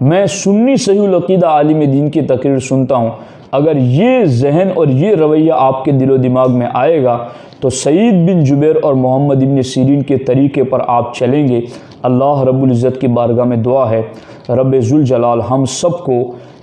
میں سنی صحیح العقیدہ عالم دین کی تقریر سنتا ہوں۔ اگر یہ ذہن اور یہ رویہ آپ کے دل و دماغ میں آئے گا تو سعید بن جبیر اور محمد ابن سیرین کے طریقے پر آپ چلیں گے۔ اللہ رب العزت کی بارگاہ میں دعا ہے رب ذوالجلال ہم سب کو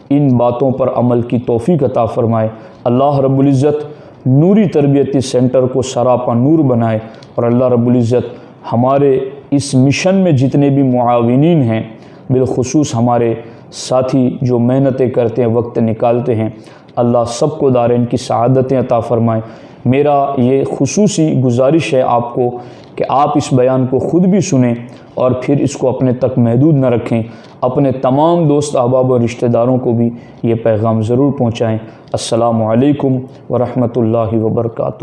ان باتوں پر عمل کی توفیق عطا فرمائے۔ اللہ رب العزت نوری تربیتی سینٹر کو سراپا نور بنائے، اور اللہ رب العزت ہمارے اس مشن میں جتنے بھی معاونین ہیں، بالخصوص ہمارے ساتھی جو محنتیں کرتے ہیں، وقت نکالتے ہیں، اللہ سب کو دارین کی سعادتیں عطا فرمائے۔ میرا یہ خصوصی گزارش ہے آپ کو کہ آپ اس بیان کو خود بھی سنیں اور پھر اس کو اپنے تک محدود نہ رکھیں، اپنے تمام دوست احباب اور رشتہ داروں کو بھی یہ پیغام ضرور پہنچائیں۔ السلام علیکم ورحمۃ اللہ وبرکاتہ۔